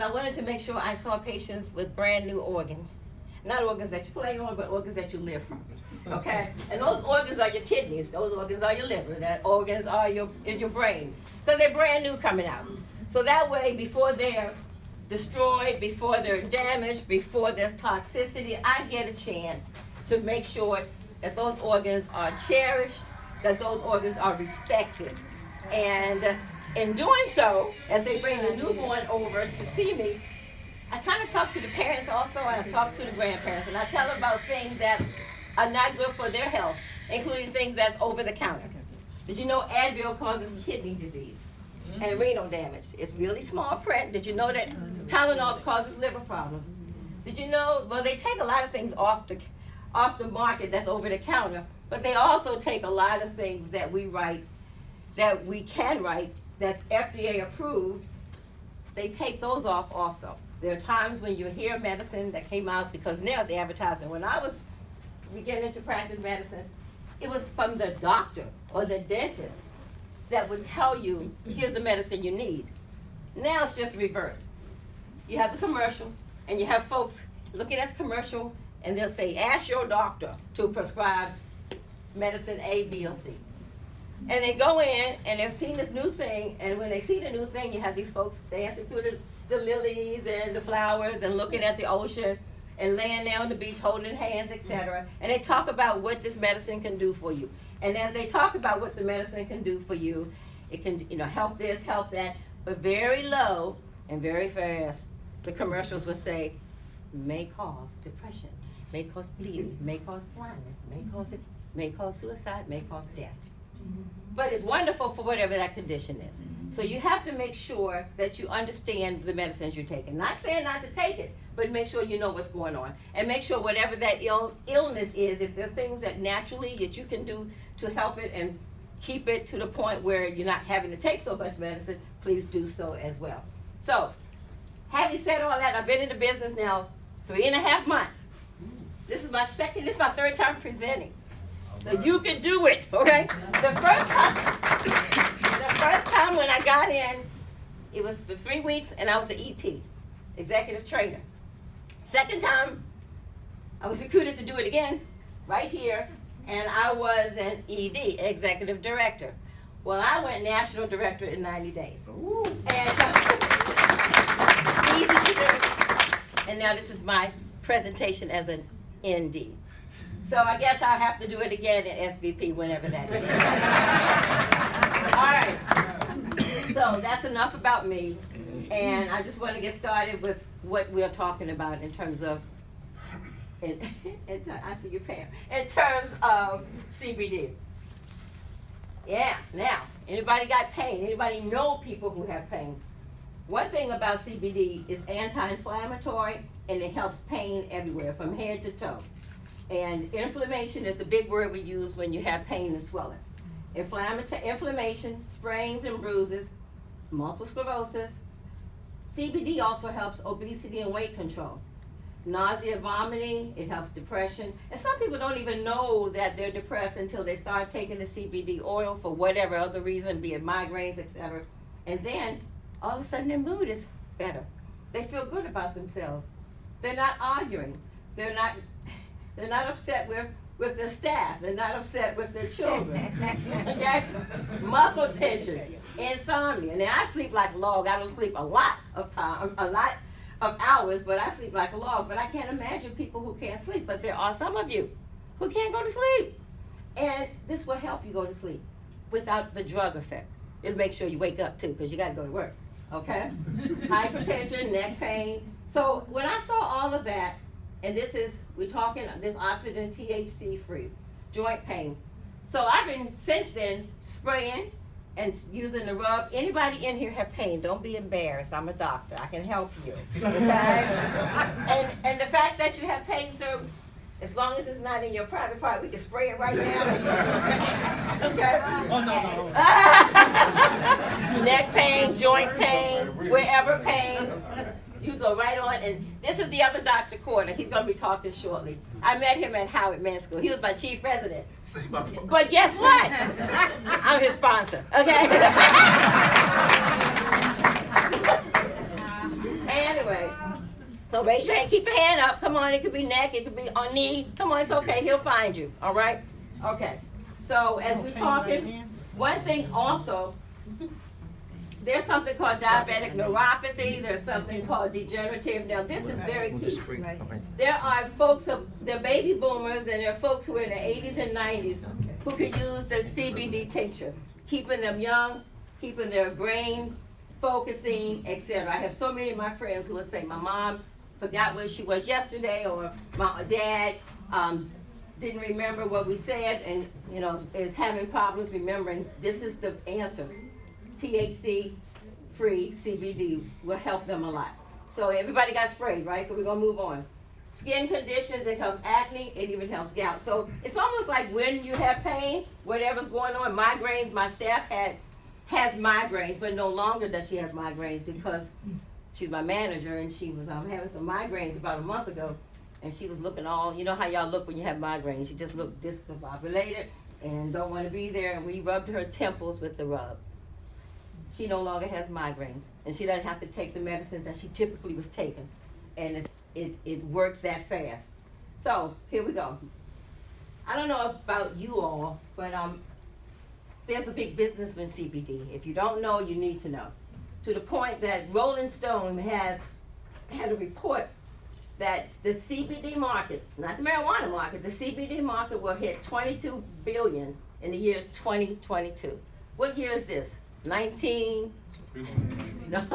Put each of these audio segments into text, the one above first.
I wanted to make sure I saw patients with brand new organs. Not organs that you play on, but organs that you live from. Okay? And those organs are your kidneys. Those organs are your liver. That organs are in your brain. Because they're brand new coming out. So that way, before they're destroyed, before they're damaged, before there's toxicity, I get a chance to make sure that those organs are cherished, that those organs are respected. And in doing so, as they bring the newborn over to see me, I kind of talk to the parents also, and I talk to the grandparents, and I tell them about things that are not good for their health, including things that's over the counter. Did you know Advil causes kidney disease and renal damage? It's really small print. Did you know that Tylenol causes liver problems? Did you know, well, they take a lot of things off the market that's over the counter, but they also take a lot of things that we write, that we can write, that's FDA approved. They take those off also. There are times when you hear medicine that came out, because now it's advertising. When I was beginning to practice medicine, it was from the doctor or the dentist that would tell you, here's the medicine you need. Now it's just reverse. You have the commercials, and you have folks looking at the commercial, and they'll say, ask your doctor to prescribe medicine A, B, or C. And they go in, and they've seen this new thing, and when they see the new thing, you have these folks dancing through the lilies and the flowers and looking at the ocean and laying there on the beach holding hands, etc. And they talk about what this medicine can do for you. And as they talk about what the medicine can do for you, it can, help this, help that, but very low and very fast, the commercials will say, may cause depression, may cause bleeding, may cause blindness, may cause suicide, may cause death. But it's wonderful for whatever that condition is. So you have to make sure that you understand the medicines you're taking. Not saying not to take it, but make sure you know what's going on. And make sure whatever that illness is, if there are things that naturally that you can do to help it and keep it to the point where you're not having to take so much medicine, please do so as well. So, having said all that, I've been in the business now 3.5 months. This is my third time presenting. So you can do it, okay? The first time when I got in, it was for 3 weeks, and I was an ET, executive trainer. Second time, I was recruited to do it again, right here, and I was an ED, executive director. Well, I went national director in 90 days. Ooh. And easy to do. And now this is my presentation as an ND. So I guess I'll have to do it again at SVP whenever that is. All right. So that's enough about me. And I just want to get started with what we're talking about in terms of, I see you, Pam, in terms of CBD. Yeah, now, anybody got pain? Anybody know people who have pain? One thing about CBD is anti-inflammatory, and it helps pain everywhere, from head to toe. And inflammation is the big word we use when you have pain and swelling. Inflammation, sprains and bruises, multiple sclerosis. CBD also helps obesity and weight control. Nausea, vomiting, it helps depression. And some people don't even know that they're depressed until they start taking the CBD oil for whatever other reason, be it migraines, etc. And then, all of a sudden, their mood is better. They feel good about themselves. They're not arguing. They're not upset with their staff. They're not upset with their children. Okay? Muscle tension, insomnia. Now I sleep like a log. I don't sleep a lot of hours, but I sleep like a log. But I can't imagine people who can't sleep. But there are some of you who can't go to sleep. And this will help you go to sleep without the drug effect. It'll make sure you wake up too, because you got to go to work. Okay? Hypertension, neck pain. So when I saw all of that, and we're talking this oxidant THC free, joint pain. So I've been since then spraying and using the rub. Anybody in here have pain? Don't be embarrassed. I'm a doctor. I can help you. Okay? and the fact that you have pain, sir, as long as it's not in your private part, we can spray it right now. Okay? Oh, no. Neck pain, joint pain, wherever pain. You go right on, and this is the other Dr. Corder. He's going to be talking shortly. I met him at Howard Med School. He was my chief resident. But guess what? I'm his sponsor, okay? And anyway, so raise your hand, keep your hand up. Come on, it could be neck, it could be on knee. Come on, it's okay, he'll find you, all right? Okay, so as we're talking, one thing also, there's something called diabetic neuropathy, there's something called degenerative. Now this is very key. There are folks, they're baby boomers, and there are folks who are in the 80s and 90s who could use the CBD tincture, keeping them young, keeping their brain focusing, etc. I have so many of my friends who will say, my mom forgot where she was yesterday, or my dad didn't remember what we said, and is having problems remembering. This is the answer. THC-free CBD will help them a lot. So everybody got sprayed, right? So we're gonna move on. Skin conditions, it helps acne, it even helps gout. So it's almost like when you have pain, whatever's going on, migraines, my staff has migraines, but no longer does she have migraines because she's my manager, and she was having some migraines about a month ago, and she was looking all, you know how y'all look when you have migraines, you just look discombobulated and don't want to be there, and we rubbed her temples with the rub. She no longer has migraines, and she doesn't have to take the medicine that she typically was taking, and it works that fast. So here we go. I don't know about you all, but there's a big business with CBD. If you don't know, you need to know. To the point that Rolling Stone had a report that the CBD market, not the marijuana market, the CBD market will hit $22 billion in the year 2022. What year is this? 19? No.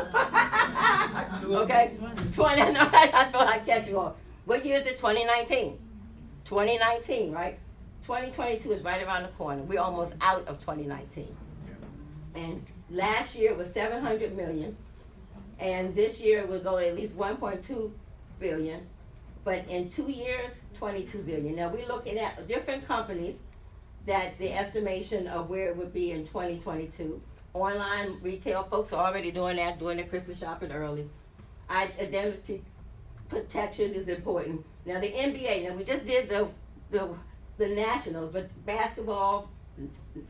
Okay, 20, no, I thought I'd catch you all. What year is it? 2019. 2019, right? 2022 is right around the corner. We're almost out of 2019. And last year was 700 million. And this year we'll go at least 1.2 billion. But in 2 years, 22 billion. Now we're looking at different companies that the estimation of where it would be in 2022. Online retail folks are already doing that, doing their Christmas shopping early. Identity protection is important. Now the NBA, now we just did the Nationals, but basketball,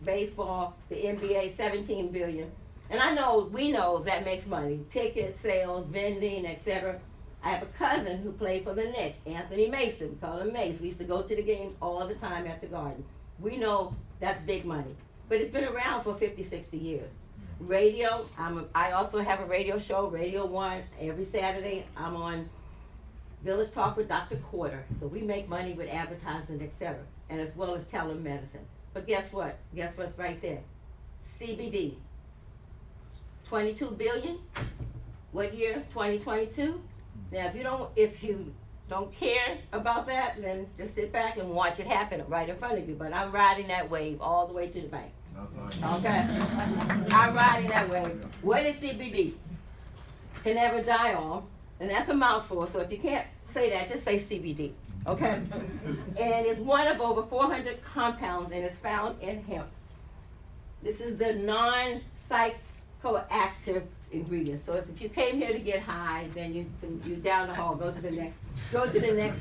baseball, the NBA, 17 billion. And we know that makes money. Ticket sales, vending, etc. I have a cousin who played for the Knicks, Anthony Mason. We call him Mace. We used to go to the games all the time at the Garden. We know that's big money. But it's been around for 50, 60 years. Radio, I also have a radio show, Radio 1. Every Saturday, I'm on Village Talk with Dr. Quarter. So we make money with advertisement, etc. And as well as telemedicine. But guess what? Guess what's right there? CBD. 22 billion. What year? 2022. Now, if you don't care about that, then just sit back and watch it happen right in front of you. But I'm riding that wave all the way to the bank. Okay? I'm riding that wave. What is CBD? Can never die on. And that's a mouthful, so if you can't say that, just say CBD. Okay? And it's one of over 400 compounds, and it's found in hemp. This is the non-psychoactive ingredient. So if you came here to get high, then you down the hall, go to the next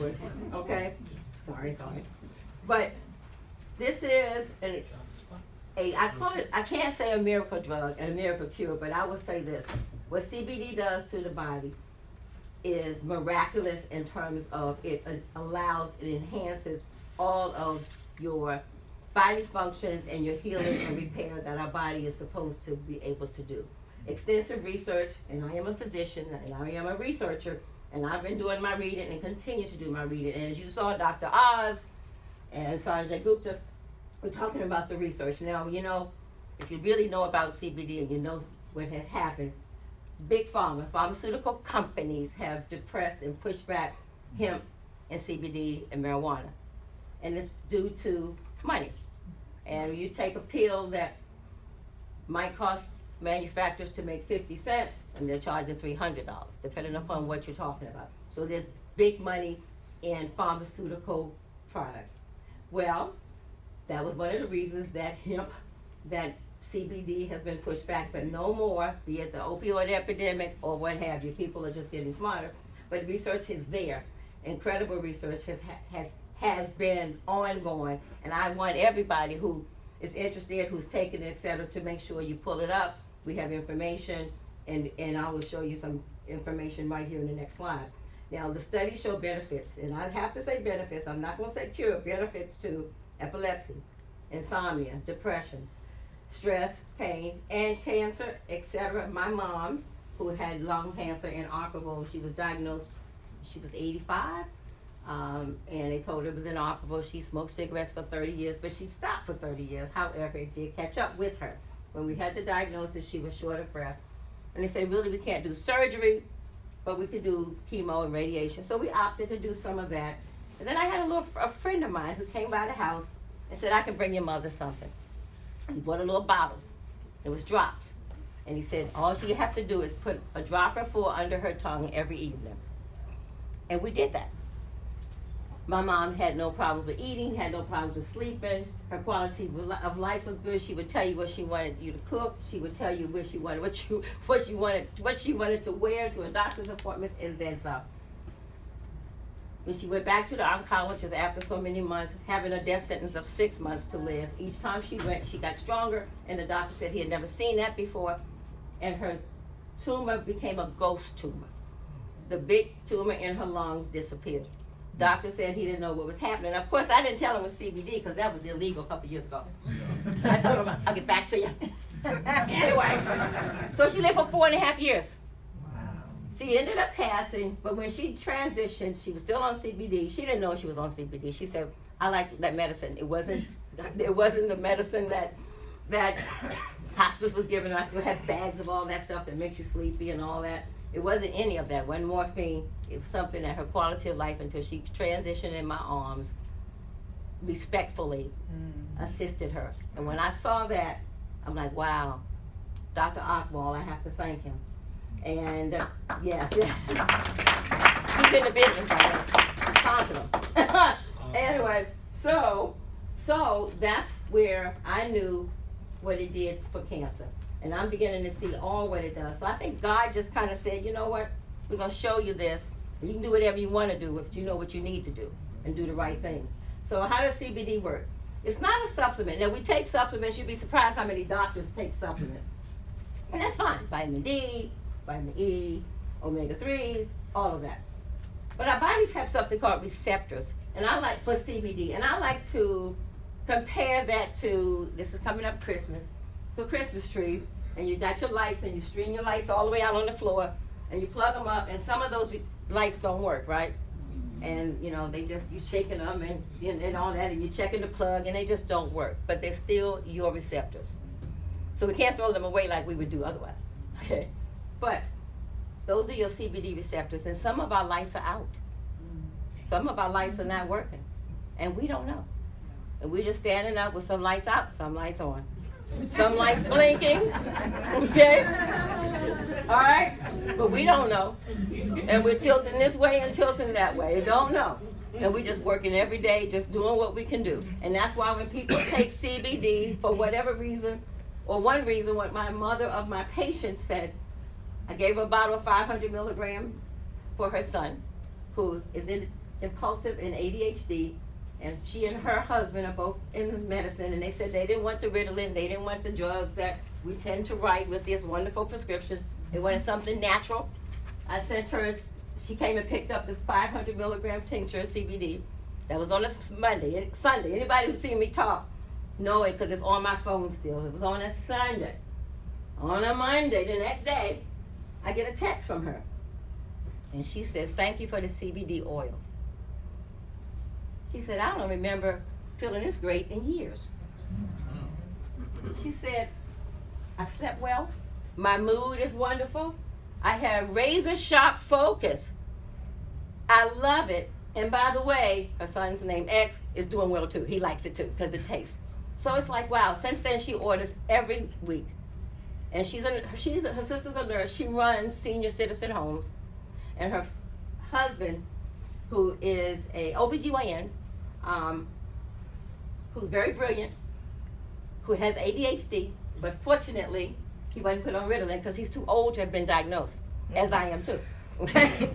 one. Okay? Sorry. But this is I can't say a miracle drug and a miracle cure, but I will say this. What CBD does to the body is miraculous in terms of it enhances all of your body functions and your healing and repair that our body is supposed to be able to do. Extensive research, and I am a physician, and I am a researcher, and I've been doing my reading and continue to do my reading. And as you saw, Dr. Oz and Sanjay Gupta were talking about the research. Now, if you really know about CBD and you know what has happened, big pharmaceutical companies have depressed and pushed back hemp and CBD and marijuana. And it's due to money. And you take a pill that might cost manufacturers to make 50 cents, and they're charging $300, depending upon what you're talking about. So there's big money in pharmaceutical products. Well, that was one of the reasons that CBD has been pushed back, but no more, be it the opioid epidemic or what have you. People are just getting smarter, but research is there. Incredible research has been ongoing, and I want everybody who is interested, who's taken it, etc., to make sure you pull it up. We have information, and I will show you some information right here in the next slide. Now, the studies show benefits, and I have to say benefits. I'm not going to say cure. Benefits to epilepsy, insomnia, depression, stress, pain, and cancer, etc. My mom, who had lung cancer inoperable, she was diagnosed, she was 85, and they told her it was inoperable. She smoked cigarettes for 30 years, but she stopped for 30 years. However, it did catch up with her. When we had the diagnosis, she was short of breath. And they said, really, we can't do surgery, but we could do chemo and radiation. So we opted to do some of that. And then I had a friend of mine who came by the house and said, I can bring your mother something. He bought a little bottle. It was drops. And he said, all she have to do is put a drop or four under her tongue every evening. And we did that. My mom had no problems with eating, had no problems with sleeping. Her quality of life was good. She would tell you what she wanted you to cook. She would tell you where she wanted what she wanted to wear to her doctor's appointments, and then some. When she went back to the oncologist after so many months, having a death sentence of 6 months to live, each time she went, she got stronger, and the doctor said he had never seen that before, and her tumor became a ghost tumor. The big tumor in her lungs disappeared. Doctor said he didn't know what was happening. Of course, I didn't tell him it was CBD because that was illegal a couple years ago. I told him, I'll get back to you. Anyway, so she lived for 4.5 years. She ended up passing, but when she transitioned, she was still on CBD. She didn't know she was on CBD. She said, I like that medicine. It wasn't the medicine that hospice was giving her. I still had bags of all that stuff that makes you sleepy and all that. It wasn't any of that. It wasn't morphine. It was something that her quality of life, until she transitioned in my arms, respectfully assisted her. And when I saw that, I'm like, wow, Dr. Akmal, I have to thank him. And yes, he's in the business right now. Positive. Anyway, so that's where I knew what it did for cancer. And I'm beginning to see all what it does. So I think God just kind of said, you know what, we're going to show you this. You can do whatever you want to do if you know what you need to do and do the right thing. So how does CBD work? It's not a supplement. Now, we take supplements. You'd be surprised how many doctors take supplements. And that's fine. Vitamin D, vitamin E, omega-3s, all of that. But our bodies have something called receptors. And I like, for CBD, and I like to compare that to, this is coming up Christmas, to a Christmas tree. And you got your lights, and you string your lights all the way out on the floor, and you plug them up, and some of those lights don't work, right? And you know, you're shaking them and all that, and you're checking the plug, and they just don't work. But they're still your receptors. So we can't throw them away like we would do otherwise, okay? But those are your CBD receptors, and some of our lights are out. Some of our lights are not working, and we don't know. And we're just standing up with some lights out, some lights on. Some lights blinking, okay? All right? But we don't know. And we're tilting this way and tilting that way. We don't know. And we're just working every day, just doing what we can do. And that's why when people take CBD, for whatever reason, or one reason, what my mother of my patient said, I gave her a bottle of 500 milligrams for her son, who is impulsive and ADHD. And she and her husband are both in medicine, and they said they didn't want the Ritalin, they didn't want the drugs that we tend to write with this wonderful prescription. They wanted something natural. I sent her, she came and picked up the 500 milligram tincture of CBD. That was on a Sunday. Anybody who's seen me talk know it because it's on my phone still. It was on a Sunday. On a Monday, the next day, I get a text from her. And she says, thank you for the CBD oil. She said, I don't remember feeling this great in years. She said, I slept well. My mood is wonderful. I have razor sharp focus. I love it. And by the way, her son's name X is doing well too. He likes it too because it tastes. So it's like, wow. Since then, she orders every week. And her sister's a nurse. She runs senior citizen homes. And her husband, who is a OBGYN, who's very brilliant, who has ADHD, but fortunately, he wasn't put on Ritalin because he's too old to have been diagnosed, as I am too. Okay?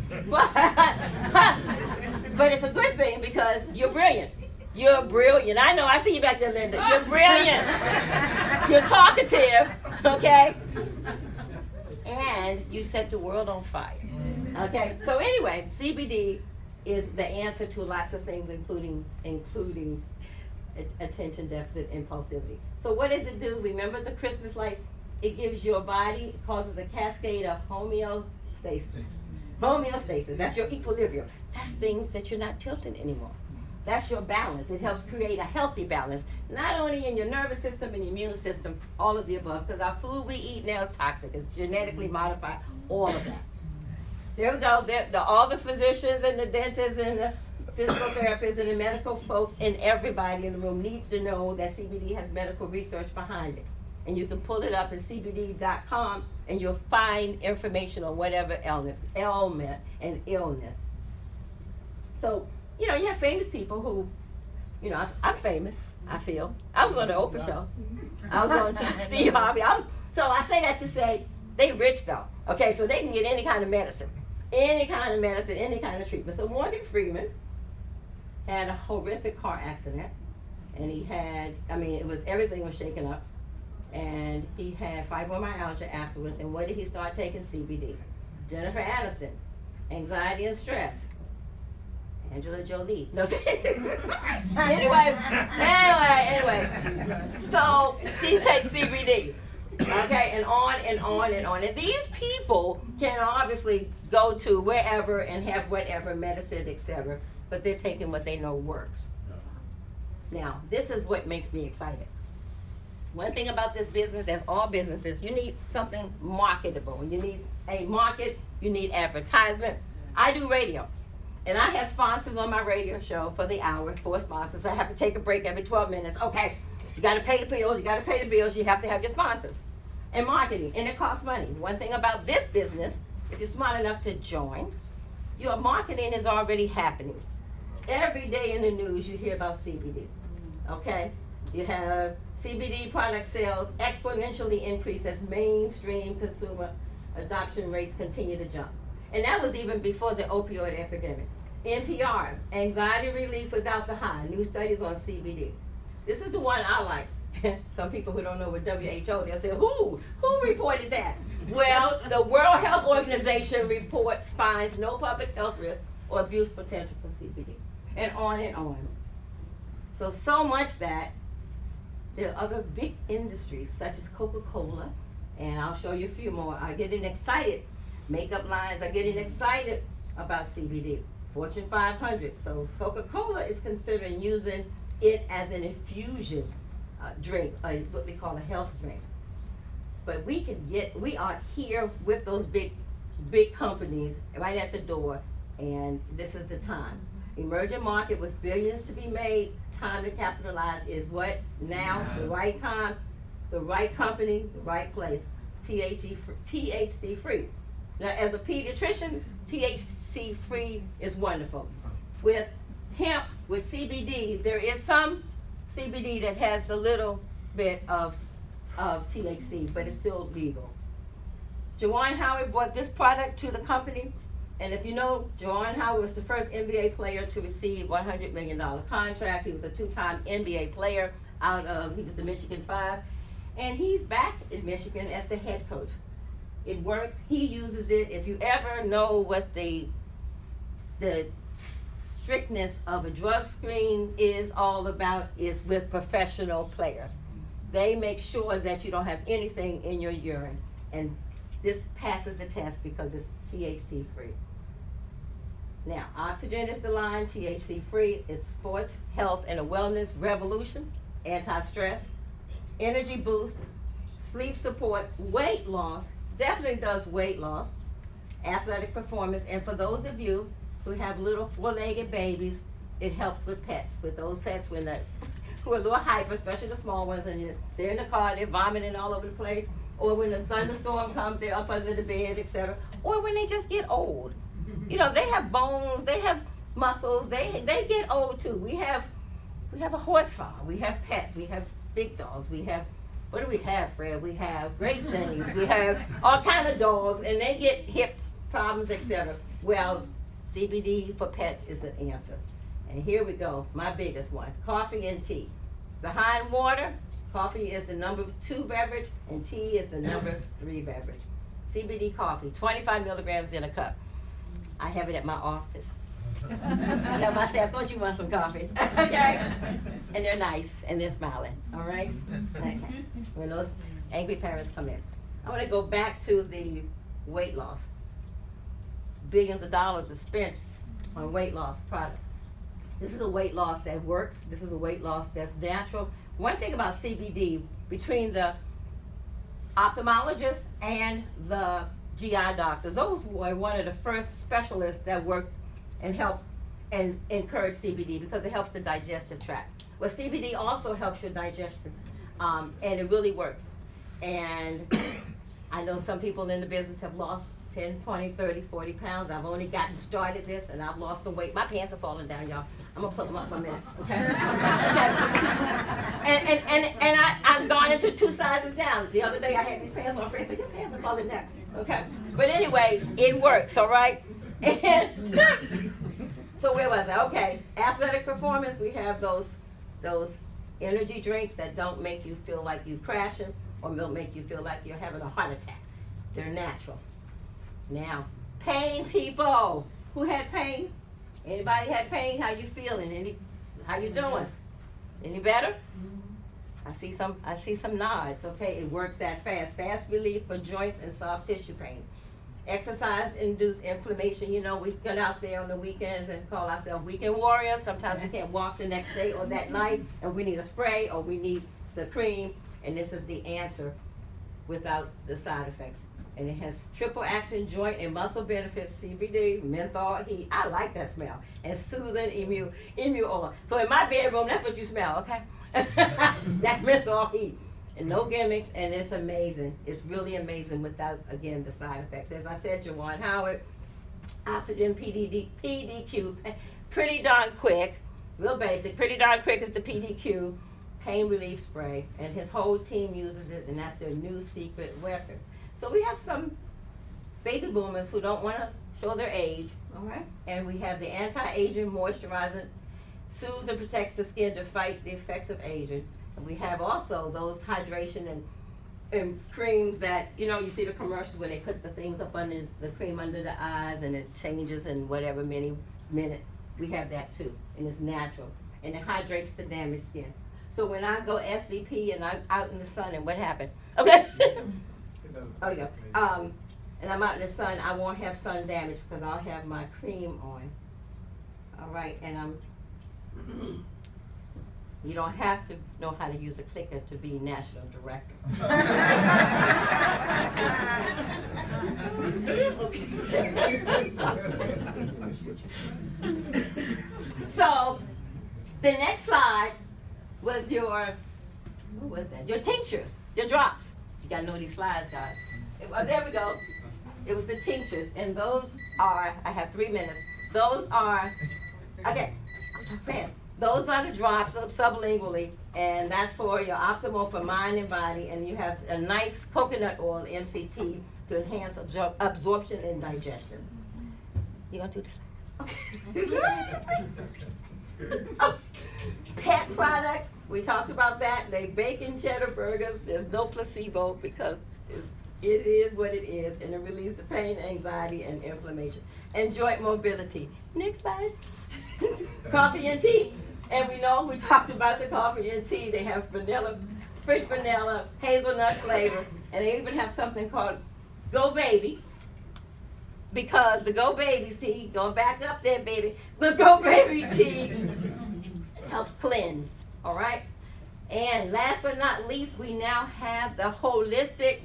But it's a good thing because you're brilliant. You're brilliant. I know, I see you back there, Linda. You're brilliant. You're talkative, okay? And you set the world on fire. Okay, so anyway, CBD is the answer to lots of things, including attention deficit impulsivity. So what does it do? Remember the Christmas lights? It gives your body, it causes a cascade of homeostasis. Homeostasis, that's your equilibrium. That's things that you're not tilting anymore. That's your balance. It helps create a healthy balance, not only in your nervous system and immune system, all of the above, because our food we eat now is toxic. It's genetically modified, all of that. There we go. All the physicians and the dentists and the physical therapists and the medical folks and everybody in the room needs to know that CBD has medical research behind it. And you can pull it up at cbd.com and you'll find information on whatever ailment and illness. So, you have famous people who, I'm famous, I feel. I was on the Oprah show. I was on Steve Harvey. So I say that to say, they rich though. Okay, so they can get any kind of medicine. Any kind of treatment. So Morgan Freeman had a horrific car accident. And he had, everything was shaken up. And he had fibromyalgia afterwards. And what did he start taking? CBD. Jennifer Aniston, anxiety and stress. Angela Jolie. No. anyway. So she takes CBD. Okay, and on and on and on. And these people can obviously go to wherever and have whatever medicine, etc. But they're taking what they know works. Now, this is what makes me excited. One thing about this business, as all businesses, you need something marketable. You need a market, you need advertisement. I do radio. And I have sponsors on my radio show for the hour, 4 sponsors. So I have to take a break every 12 minutes. Okay, you got to pay the bills, you have to have your sponsors. And marketing, and it costs money. One thing about this business, if you're smart enough to join, your marketing is already happening. Every day in the news you hear about CBD, okay? You have CBD product sales exponentially increase as mainstream consumer adoption rates continue to jump. And that was even before the opioid epidemic. NPR, anxiety relief without the high, new studies on CBD. This is the one I like. Some people who don't know what WHO, they'll say, who reported that? Well, the World Health Organization finds no public health risk or abuse potential for CBD. And on and on. So much that there are other big industries such as Coca-Cola, and I'll show you a few more, are getting excited. Makeup lines are getting excited about CBD. Fortune 500. So Coca-Cola is considering using it as an infusion drink, what we call a health drink. But we are here with those big companies right at the door, and this is the time. Emerging market with billions to be made, time to capitalize is what? Now, the right time, the right company, the right place. THC free. Now, as a pediatrician, THC free is wonderful. With hemp, with CBD, there is some CBD that has a little bit of THC, but it's still legal. Juwan Howard brought this product to the company, and if you know, Juwan Howard was the first NBA player to receive $100 million contract. He was a 2-time NBA player he was the Michigan 5, and he's back in Michigan as the head coach. It works, he uses it. If you ever know what the strictness of a drug screen is all about, is with professional players. They make sure that you don't have anything in your urine, and this passes the test because it's THC free. Now, Oxygen is the line, THC free. It's sports, health, and a wellness revolution, anti-stress, energy boost, sleep support, weight loss, definitely does weight loss, athletic performance, and for those of you who have little 4-legged babies, it helps with pets. With those pets who are a little hyper, especially the small ones, and they're in the car, they're vomiting all over the place, or when a thunderstorm comes, they're up under the bed, etc. Or when they just get old. They have bones, they have muscles, they get old too. We have a horse farm, we have pets, we have big dogs, we have, what do we have, Fred? We have Great Danes, we have all kind of dogs, and they get hip problems, etc. Well, CBD for pets is an answer. And here we go, my biggest one, coffee and tea. Behind water, coffee is the number 2 beverage, and tea is the number 3 beverage. CBD coffee, 25 milligrams in a cup. I have it at my office. I tell my staff, don't you want some coffee? Okay? And they're nice, and they're smiling, all right? Okay. When those angry parents come in. I want to go back to the weight loss. Billions of dollars are spent on weight loss products. This is a weight loss that works. This is a weight loss that's natural. One thing about CBD, between the ophthalmologist and the GI doctors, those were one of the first specialists that worked and helped and encourage CBD because it helps the digestive tract. Well, CBD also helps your digestion, and it really works. And I know some people in the business have lost 10, 20, 30, 40 pounds. I've only gotten started this, and I've lost some weight. My pants are falling down, y'all. I'm gonna put them up for a minute, okay? And I've gone into 2 sizes down. The other day I had these pants on. Friends said, your pants are falling down, okay? But anyway, it works, all right? And so where was I? Okay, athletic performance. We have those energy drinks that don't make you feel like you're crashing or don't make you feel like you're having a heart attack. They're natural. Now, pain people. Who had pain? Anybody had pain? How you feeling? How you doing? Any better? I see some nods. Okay, it works that fast. Fast relief for joints and soft tissue pain. Exercise-induced inflammation. You know, we get out there on the weekends and call ourselves weekend warriors. Sometimes we can't walk the next day or that night, and we need a spray or we need the cream, and this is the answer without the side effects. And it has triple action joint and muscle benefits, CBD, menthol heat. I like that smell. And soothing immune oil. So in my bedroom, that's what you smell, okay? That menthol heat. And no gimmicks, and it's amazing. It's really amazing without, again, the side effects. As I said, Jawan Howard, Oxygen PDQ, pretty darn quick, real basic. Pretty darn quick is the PDQ pain relief spray, and his whole team uses it, and that's their new secret weapon. So we have some baby boomers who don't want to show their age, all right? And we have the anti-aging moisturizing, soothes and protects the skin to fight the effects of aging. And we have also those hydration and creams that, you know, you see the commercials where they put the things up under the cream under the eyes and it changes in whatever many minutes. We have that too, and it's natural. And it hydrates the damaged skin. So when I go SVP and I'm out in the sun, and what happened? Okay. Oh, yeah. And I'm out in the sun, I won't have sun damage because I'll have my cream on. All right, and you don't have to know how to use a clicker to be national director. So, the next slide was your tinctures, your drops. You gotta know these slides, guys. There we go. It was the tinctures, and those are, I have 3 minutes. Those are, okay, fast. Those are the drops sublingually, and that's for your optimal for mind and body, and you have a nice coconut oil, MCT, to enhance absorption and digestion. You gonna do this? Okay. Pet products, we talked about that. They bacon cheddar burgers. There's no placebo because it is what it is, and it relieves the pain, anxiety, and inflammation. And joint mobility. Next slide. Coffee and tea. And we know we talked about the coffee and tea. They have vanilla, French vanilla, hazelnut flavor, and they even have something called Go Baby. Because the Go Baby tea, going back up there, baby, the Go Baby tea helps cleanse, all right? And last but not least, we now have the holistic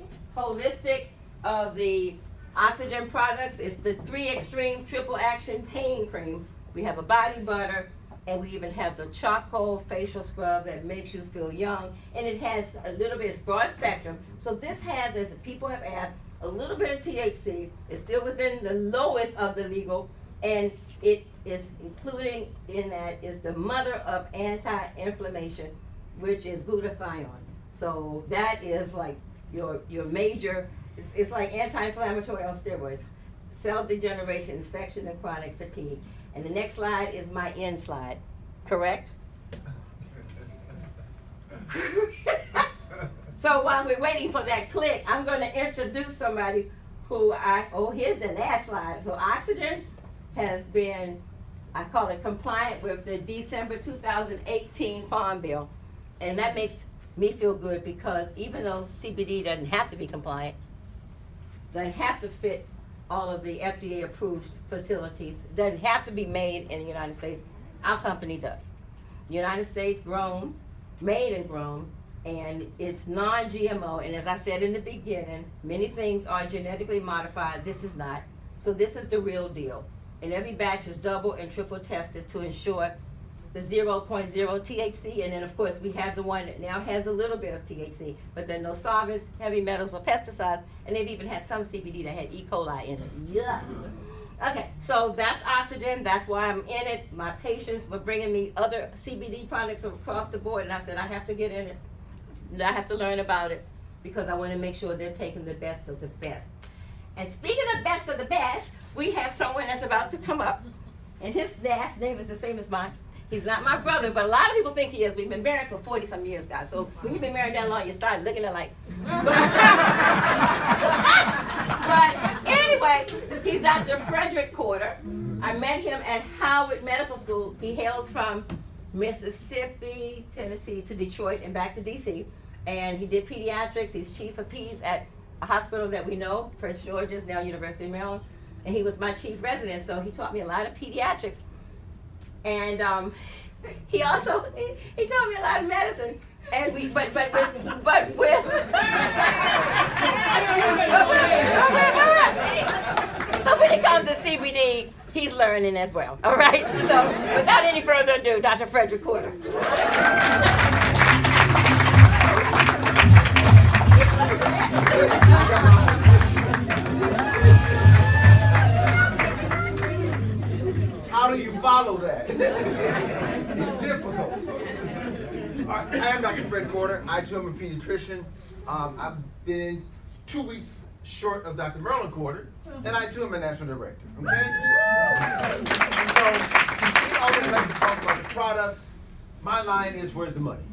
of the oxygen products. It's the 3 Extreme Triple Action Pain Cream. We have a body butter, and we even have the charcoal facial scrub that makes you feel young. And it has a little bit, it's broad spectrum. So this has, as people have asked, a little bit of THC. It's still within the lowest of the legal, and it is including in that is the mother of anti-inflammation, which is glutathione. So that is like your major, it's like anti-inflammatory on steroids. Cell degeneration, infection, and chronic fatigue. And the next slide is my end slide, correct? So while we're waiting for that click, I'm going to introduce somebody who here's the last slide. So oxygen has been, I call it compliant with the December 2018 Farm Bill. And that makes me feel good because even though CBD doesn't have to be compliant, doesn't have to fit all of the FDA approved facilities, doesn't have to be made in the United States, our company does. United States grown, made and grown, and it's non-GMO, and as I said in the beginning, many things are genetically modified, this is not. So this is the real deal. And every batch is double and triple tested to ensure the 0.0 THC, and then of course we have the one that now has a little bit of THC, but there are no solvents, heavy metals, or pesticides, and they've even had some CBD that had E. coli in it. Yuck. Okay, so that's oxygen, that's why I'm in it. My patients were bringing me other CBD products across the board, and I said I have to get in it. I have to learn about it because I want to make sure they're taking the best of the best. And speaking of best of the best, we have someone that's about to come up, and his last name is the same as mine. He's not my brother, but a lot of people think he is. We've been married for 40-some years, guys. So when you've been married that long, you start looking at like. But anyway, he's Dr. Fredrick Porter. I met him at Howard Medical School. He hails from Mississippi, Tennessee to Detroit and back to DC. And he did pediatrics. He's chief of peds at a hospital that we know, Prince George's, now University of Maryland. And he was my chief resident, so he taught me a lot of pediatrics. And he also he taught me a lot of medicine. And we but with but when it comes to CBD, he's learning as well. All right. So without any further ado, Dr. Fredrick Porter. How do you follow that? It's difficult. All right, I am Dr. Fred Porter. I too am a pediatrician. I've been 2 weeks short of Dr. Marilyn Porter, and I too am a national director. Okay? So we always like to talk about the products. My line is, where's the money?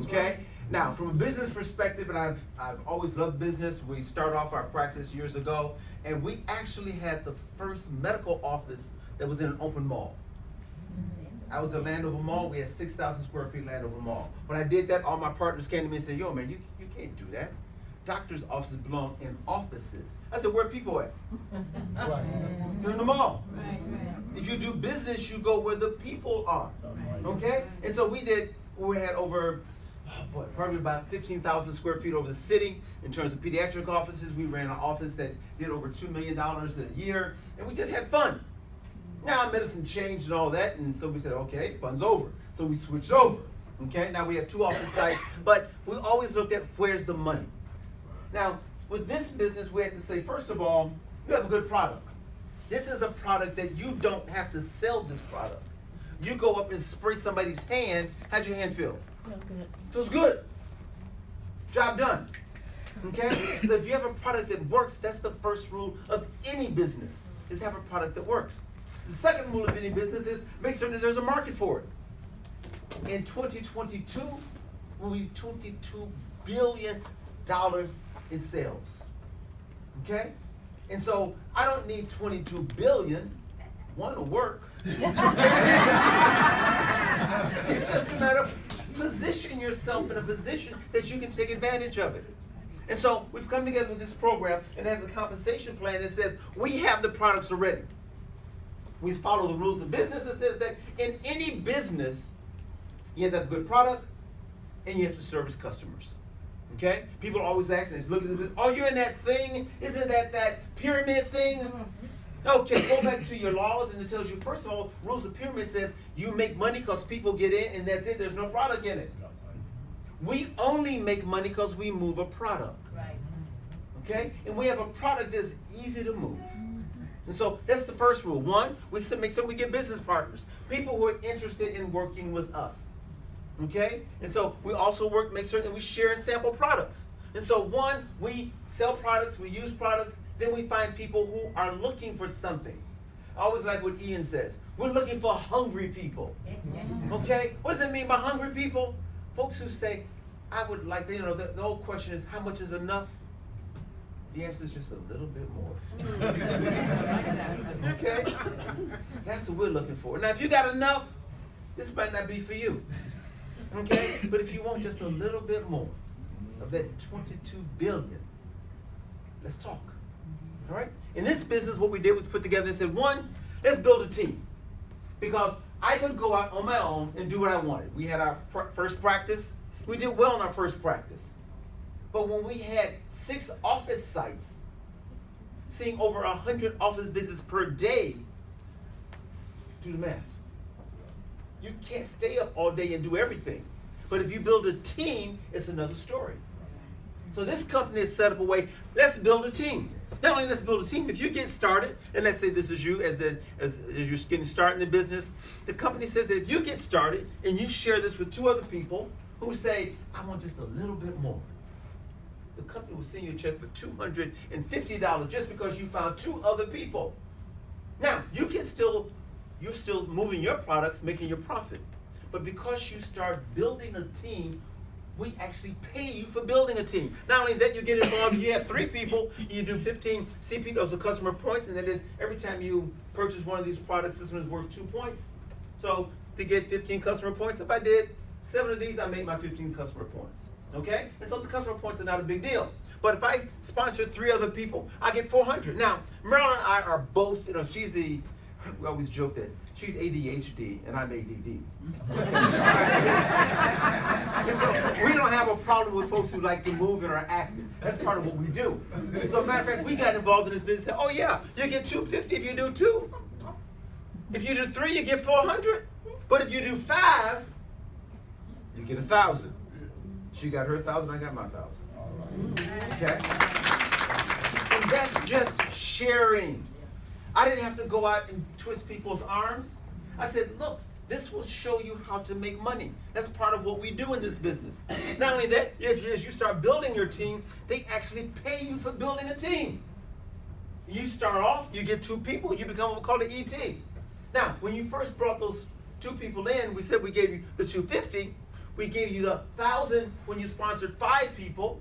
Okay? Now, from a business perspective, and I've always loved business. We started off our practice years ago, and we actually had the first medical office that was in an open mall. I was at Landover Mall. We had 6,000 square feet Landover Mall. When I did that, all my partners came to me and said, yo, man, you can't do that. Doctors' offices belong in offices. I said, where are people at? Right. They're in the mall. Right. If you do business, you go where the people are. Okay? And so we had over, probably about 15,000 square feet over the city in terms of pediatric offices. We ran an office that did over $2 million a year, and we just had fun. Now medicine changed and all that, and so we said, okay, fun's over. So we switched over. Okay, now we have 2 office sites, but we always looked at where's the money. Now, with this business, we had to say, first of all, you have a good product. This is a product that you don't have to sell this product. You go up and spray somebody's hand, how'd your hand feel? Feel good. Feels good. Job done. Okay? So if you have a product that works, that's the first rule of any business, is have a product that works. The second rule of any business is make certain that there's a market for it. In 2022, we'll be $22 billion in sales. Okay? And so I don't need 22 billion. One to work. It's just a matter of position yourself in a position that you can take advantage of it. And so we've come together with this program, and it has a compensation plan that says we have the products already. We follow the rules of business that says that in any business, you have to have a good product and you have to service customers. Okay? People always ask, and look at this, oh, you're in that thing? Isn't that pyramid thing? Okay, go back to your laws, and it tells you, first of all, rules of pyramid says you make money because people get in, and that's it. There's no product in it. We only make money because we move a product. Right. Okay? And we have a product that's easy to move. And so that's the first rule. One, we make sure we get business partners, people who are interested in working with us. Okay? And so we also make sure that we share and sample products. And so one, we sell products, we use products, then we find people who are looking for something. I always like what Ian says. We're looking for hungry people. Okay? What does it mean by hungry people? Folks who say, I would like, the whole question is, how much is enough? The answer is just a little bit more. Okay? That's what we're looking for. Now, if you got enough, this might not be for you. Okay? But if you want just a little bit more of that 22 billion, let's talk. All right? In this business, what we did was put together and said, one, let's build a team. Because I could go out on my own and do what I wanted. We had our first practice. We did well in our first practice. But when we had 6 office sites, seeing over 100 office visits per day, do the math. You can't stay up all day and do everything. But if you build a team, it's another story. So this company is set up a way, let's build a team. Not only let's build a team, if you get started, and let's say this is you as you're getting started in the business, the company says that if you get started and you share this with 2 other people who say, I want just a little bit more, the company will send you a check for $250 just because you found 2 other people. Now, you're still moving your products, making your profit. But because you start building a team, we actually pay you for building a team. Not only that, you get involved, you have 3 people, you do 15 CP, those are customer points, and that is every time you purchase one of these products, this one is worth 2 points. So to get 15 customer points, if I did 7 of these, I made my 15 customer points. Okay? And so the customer points are not a big deal. But if I sponsor 3 other people, I get 400. Now, Marilyn and I are both, we always joke that she's ADHD and I'm ADD. And so we don't have a problem with folks who like to move and are active. That's part of what we do. So matter of fact, we got involved in this business and said, oh yeah, you get 250 if you do 2. If you do 3, you get 400. But if you do 5, you get 1,000. She got her 1,000, I got my 1,000. Okay? And that's just sharing. I didn't have to go out and twist people's arms. I said, look, this will show you how to make money. That's part of what we do in this business. Not only that, as you start building your team, they actually pay you for building a team. You start off, you get 2 people, you become what we call the ET. Now, when you first brought those 2 people in, we said we gave you the 250. We gave you the 1,000 when you sponsored 5 people.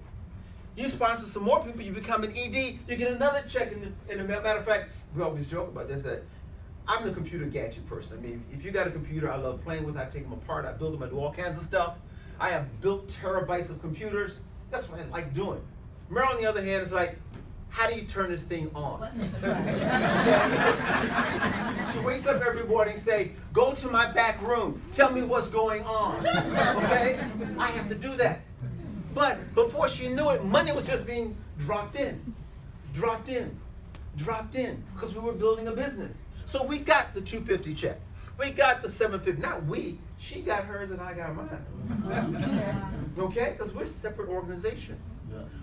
You sponsor some more people, you become an ED, you get another check. And a matter of fact, we always joke about this, that I'm the computer gadget person. I mean, if you got a computer, I love playing with it, I take them apart, I build them, I do all kinds of stuff. I have built terabytes of computers. That's what I like doing. Meryl, on the other hand, is like, how do you turn this thing on? She wakes up every morning and say, go to my back room, tell me what's going on. Okay? I have to do that. But before she knew it, money was just being dropped in, because we were building a business. So we got the 250 check. We got the 750. Not we. She got hers and I got mine. Okay? Because we're separate organizations.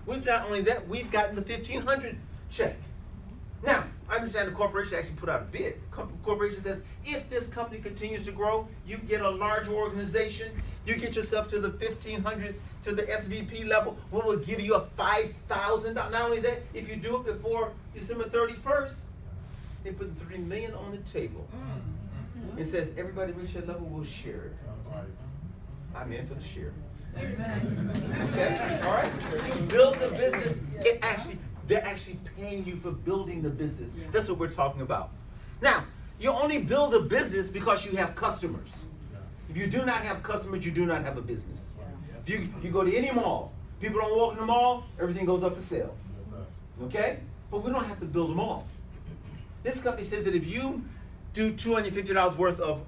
We've not only that, we've gotten the 1,500 check. Now, I understand the corporation actually put out a bid. Corporation says, if this company continues to grow, you get a larger organization, you get yourself to the 1,500, to the SVP level, we will give you a $5,000. Not only that, if you do it before December 31st, they put $3 million on the table. It says, everybody reach that level, we'll share it. I'm in for the share. Okay? All right? You build the business, they're actually paying you for building the business. That's what we're talking about. Now, you only build a business because you have customers. If you do not have customers, you do not have a business. If you go to any mall, people don't walk in the mall, everything goes up for sale. Okay? But we don't have to build a mall. This company says that if you do $250 worth of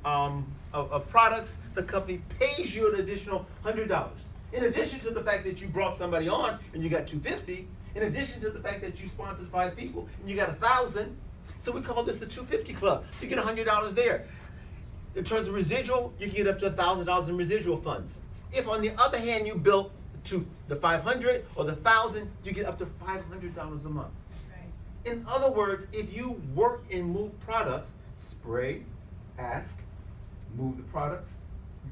products, the company pays you an additional $100. In addition to the fact that you brought somebody on and you got $250, in addition to the fact that you sponsored 5 people and you got 1,000, so we call this the 250 Club. You get $100 there. In terms of residual, you can get up to $1,000 in residual funds. If on the other hand you built to the 500 or the 1,000, you get up to $500 a month. In other words, if you work and move products, spray, ask, move the products,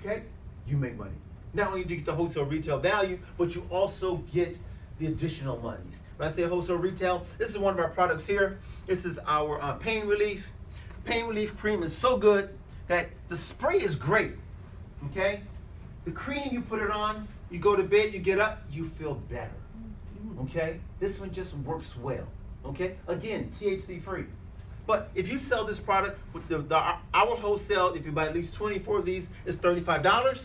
okay, you make money. Not only do you get the wholesale retail value, but you also get the additional monies. When I say wholesale retail, this is one of our products here. This is our pain relief. Pain relief cream is so good that the spray is great, okay? The cream, you put it on, you go to bed, you get up, you feel better. Okay? This one just works well. Okay? Again, THC free. But if you sell this product with our wholesale, if you buy at least 24 of these, is $35.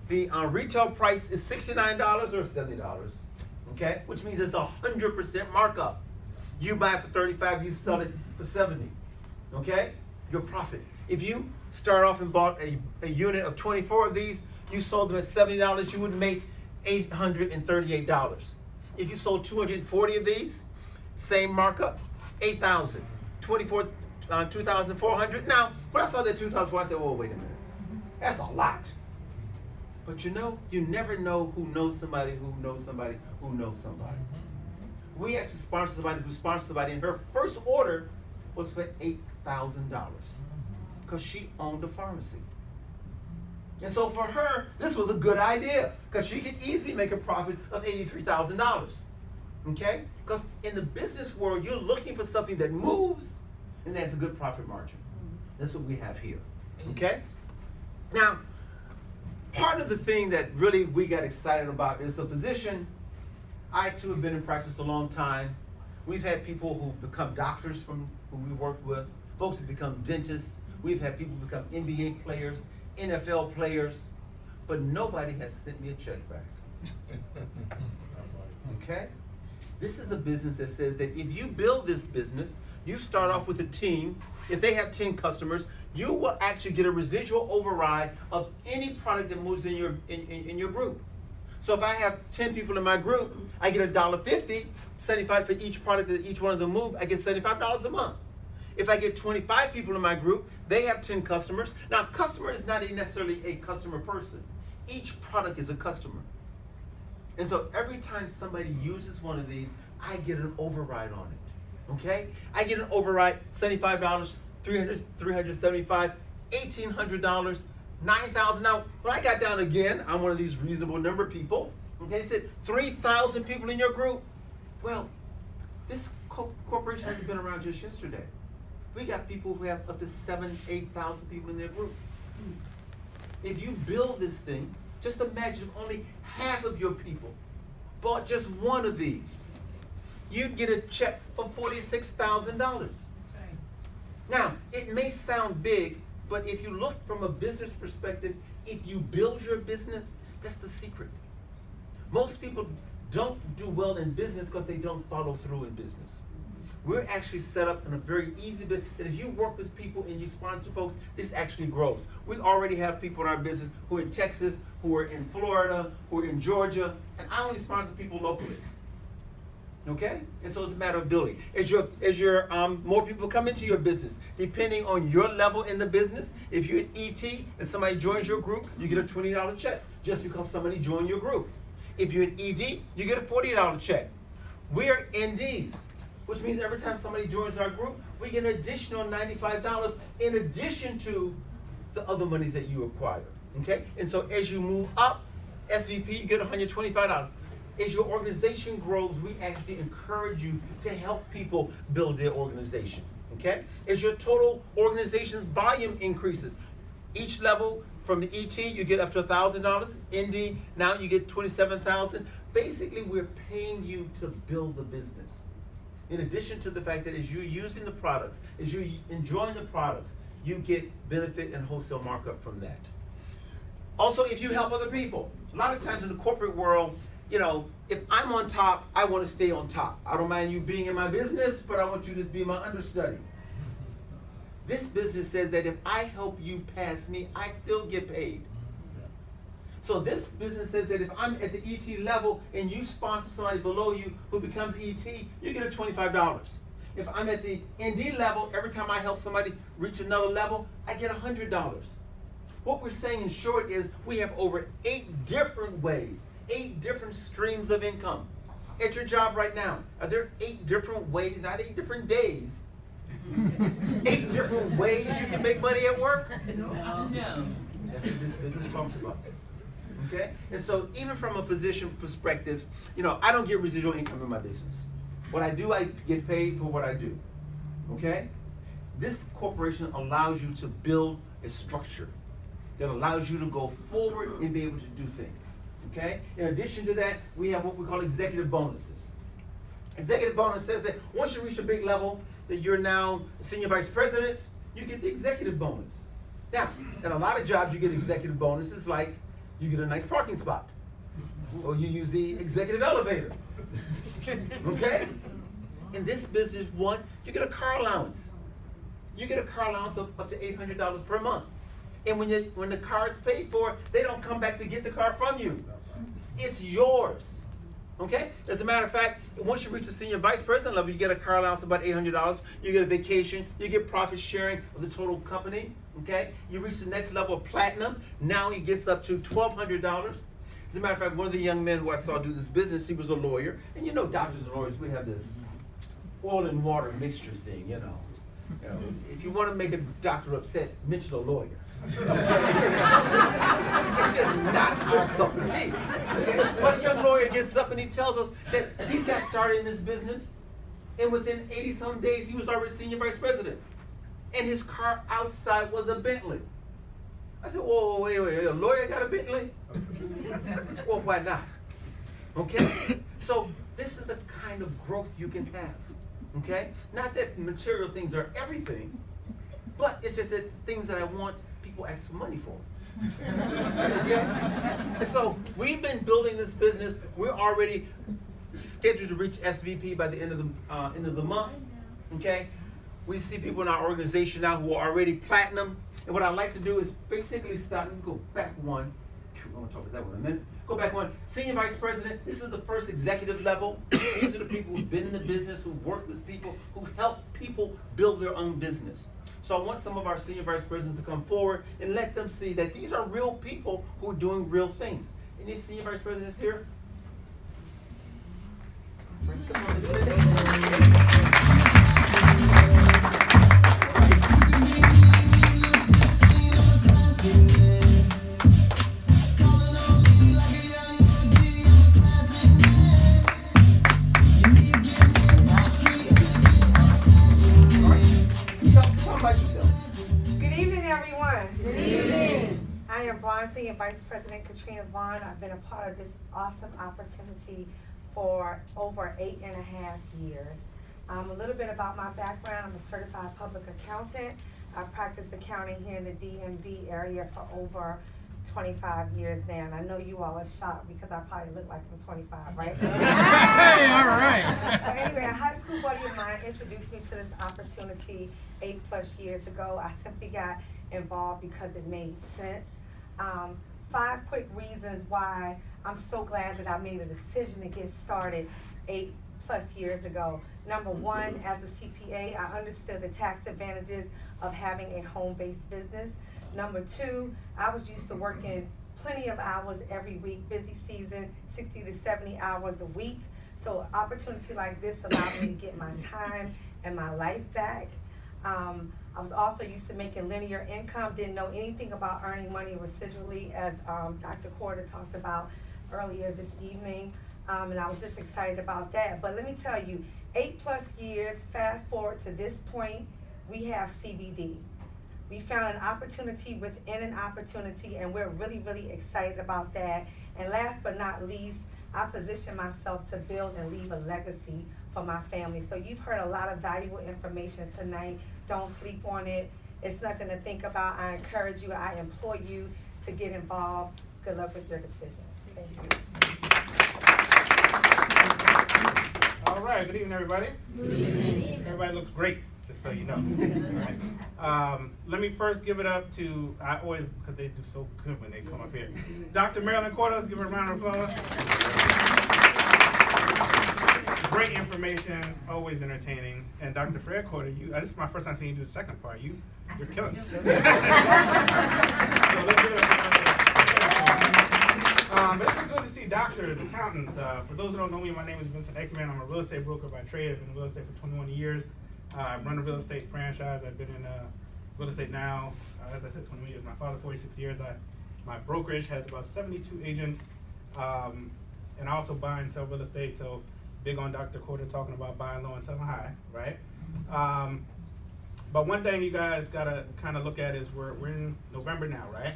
The retail price is $69 or $70. Okay? Which means it's 100% markup. You buy it for 35, you sell it for 70. Okay? Your profit. If you start off and bought a unit of 24 of these, you sold them at $70, you would make $838. If you sold 240 of these, same markup, $8,000. 24, 2,400. Now, when I saw that 2,400, I said, "Oh, wait a minute, that's a lot." But you know, you never know who knows somebody who knows somebody who knows somebody. We actually sponsored somebody who sponsored somebody, and her first order was for $8,000 because she owned a pharmacy. And so for her, this was a good idea because she could easily make a profit of $83,000. Okay? Because in the business world, you're looking for something that moves and has a good profit margin. That's what we have here. Okay? Now, part of the thing that really we got excited about is the physician. I too have been in practice a long time. We've had people who become doctors from who we worked with, folks who become dentists. We've had people become NBA players, NFL players, but nobody has sent me a check back. Okay? This is a business that says that if you build this business, you start off with a team. If they have 10 customers, you will actually get a residual override of any product that moves in your group. So if I have 10 people in my group, I get $1.50, 75 for each product that each one of them move, I get $75 a month. If I get 25 people in my group, they have 10 customers. Now, customer is not necessarily a customer person. Each product is a customer. And so every time somebody uses one of these, I get an override on it. Okay? I get an override, $75, $375, $1,800, $9,000. Now, when I got down again, I'm one of these reasonable number people. Okay, they said 3,000 people in your group. Well, this corporation hasn't been around just yesterday. We got people who have up to 7,000, 8,000 people in their group. If you build this thing, just imagine if only half of your people bought just one of these. You'd get a check for $46,000. Now, it may sound big, but if you look from a business perspective, if you build your business, that's the secret. Most people don't do well in business because they don't follow through in business. We're actually set up in a very easy bit that if you work with people and you sponsor folks, this actually grows. We already have people in our business who are in Texas, who are in Florida, who are in Georgia, and I only sponsor people locally. Okay? And so it's a matter of building. As your more people come into your business, depending on your level in the business, if you're an ET and somebody joins your group, you get a $20 check just because somebody joined your group. If you're an ED, you get a $40 check. We're NDs, which means every time somebody joins our group, we get an additional $95 in addition to the other monies that you acquire. Okay? And so as you move up, SVP, you get $125. As your organization grows, we actually encourage you to help people build their organization. Okay? As your total organization's volume increases, each level from the ET, you get up to $1,000. ND, now you get $27,000. Basically, we're paying you to build the business. In addition to the fact that as you're using the products, as you're enjoying the products, you get benefit and wholesale markup from that. Also, if you help other people, a lot of times in the corporate world, you know, if I'm on top, I want to stay on top. I don't mind you being in my business, but I want you to be my understudy. This business says that if I help you pass me, I still get paid. So this business says that if I'm at the ET level and you sponsor somebody below you who becomes ET, you get a $25. If I'm at the ND level, every time I help somebody reach another level, I get $100. What we're saying in short is we have over 8 different ways, 8 different streams of income. At your job right now, are there 8 different ways, not 8 different days, 8 different ways you can make money at work? No. That's what this business talks about. Okay? And so even from a physician perspective, you know, I don't get residual income in my business. What I do, I get paid for what I do. Okay? This corporation allows you to build a structure that allows you to go forward and be able to do things. Okay? In addition to that, we have what we call executive bonuses. Executive bonus says that once you reach a big level, that you're now senior vice president, you get the executive bonus. Now, in a lot of jobs, you get executive bonuses like you get a nice parking spot, or you use the executive elevator. Okay? In this business, you get a car allowance. You get a car allowance of up to $800 per month. And when the car is paid for, they don't come back to get the car from you. It's yours. Okay? As a matter of fact, once you reach the senior vice president level, you get a car allowance of about $800. You get a vacation. You get profit sharing of the total company. Okay? You reach the next level of platinum. Now it gets up to $1,200. As a matter of fact, one of the young men who I saw do this business, he was a lawyer. And you know, doctors and lawyers, we have this oil and water mixture thing, you know. If you want to make a doctor upset, mention a lawyer. It's just not our cup of tea. Okay? But a young lawyer gets up and he tells us that he's got started in this business, and within 80-some days, he was already senior vice president. And his car outside was a Bentley. I said, whoa, wait, a lawyer got a Bentley? Well, why not? Okay? So this is the kind of growth you can have. Okay? Not that material things are everything, but it's just that things that I want people ask for money for. Okay? And so we've been building this business. We're already scheduled to reach SVP by the end of the month. Okay? We see people in our organization now who are already platinum. And what I'd like to do is basically stop and go back one. I want to talk about that one in a minute. Go back one. Senior vice president, this is the first executive level. These are the people who've been in the business, who've worked with people, who help people build their own business. So I want some of our senior vice presidents to come forward and let them see that these are real people who are doing real things. Any senior vice presidents here? Come on, Senior Vice President Katrina Vaughn. I've been a part of this awesome opportunity for over 8.5 years. A little bit about my background. I'm a certified public accountant. I've practiced accounting here in the DMV area for over 25 years now. And I know you all are shocked because I probably look like I'm 25, right? Hey, all right. So anyway, a high school buddy of mine introduced me to this opportunity 8+ years ago. I simply got involved because it made sense. 5 quick reasons why I'm so glad that I made a decision to get started 8+ years ago. Number one, as a CPA, I understood the tax advantages of having a home-based business. Number two, I was used to working plenty of hours every week, busy season, 60 to 70 hours a week. So an opportunity like this allowed me to get my time and my life back. I was also used to making linear income, didn't know anything about earning money residually, as Dr. Corder talked about earlier this evening, and I was just excited about that. But let me tell you, 8+ years, fast forward to this point, we have CBD. We found an opportunity within an opportunity, and we're really, really excited about that. And last but not least, I position myself to build and leave a legacy for my family. So you've heard a lot of valuable information tonight. Don't sleep on it. It's nothing to think about. I encourage you, I implore you to get involved. Good luck with your decision. Thank you. All right, good evening, everybody. Good evening. Everybody looks great, just so you know. All right. Let me first give it up to, I always, because they do so good when they come up here. Dr. Marilyn Corder, let's give her a round of applause. Great information, always entertaining. And Dr. Fred Corder, this is my first time seeing you do the second part. You're killing it. So let's give it but it's good to see doctors, accountants. For those who don't know me, my name is Vincent Eckerman. I'm a real estate broker by trade. I've been in real estate for 21 years. I run a real estate franchise. I've been in real estate now, as I said, 21 years. My father, 46 years. My brokerage has about 72 agents. And I also buy and sell real estate. So big on Dr. Corder talking about buying low and selling high, right? But one thing you guys gotta kind of look at is we're in November now, right?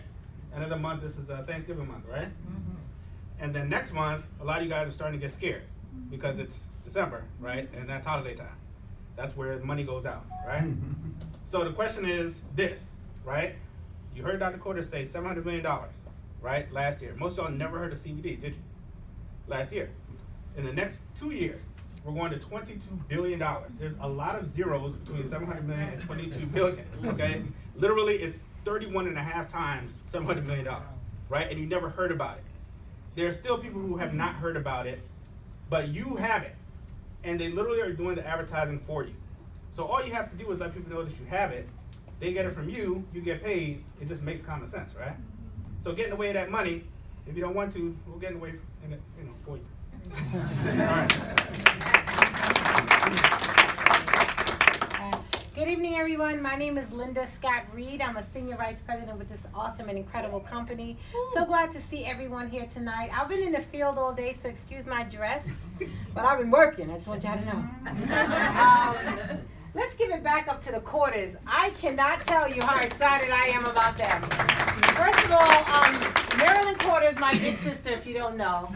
End of the month, this is Thanksgiving month, right? Mm-hmm. And then next month, a lot of you guys are starting to get scared because it's December, right? And that's holiday time. That's where the money goes out, right? So the question is this, right? You heard Dr. Corder say $700 million, right, last year. Most of y'all never heard of CBD, did you? Last year. In the next 2 years, we're going to $22 billion. There's a lot of zeros between 700 million and 22 billion, okay? Literally, it's 31.5 times $700 million, right? And you never heard about it. There are still people who have not heard about it, but you have it. And they literally are doing the advertising for you. So all you have to do is let people know that you have it. They get it from you, you get paid. It just makes common sense, right? So get in the way of that money. If you don't want to, we'll get in the way for you. All right. Good evening, everyone. My name is Linda Scott Reed. I'm a senior vice president with this awesome and incredible company. So glad to see everyone here tonight. I've been in the field all day, so excuse my dress, but I've been working. I just want y'all to know. Let's give it back up to the Quarters. I cannot tell you how excited I am about them. First of all, Marilyn Quarters, my big sister, if you don't know.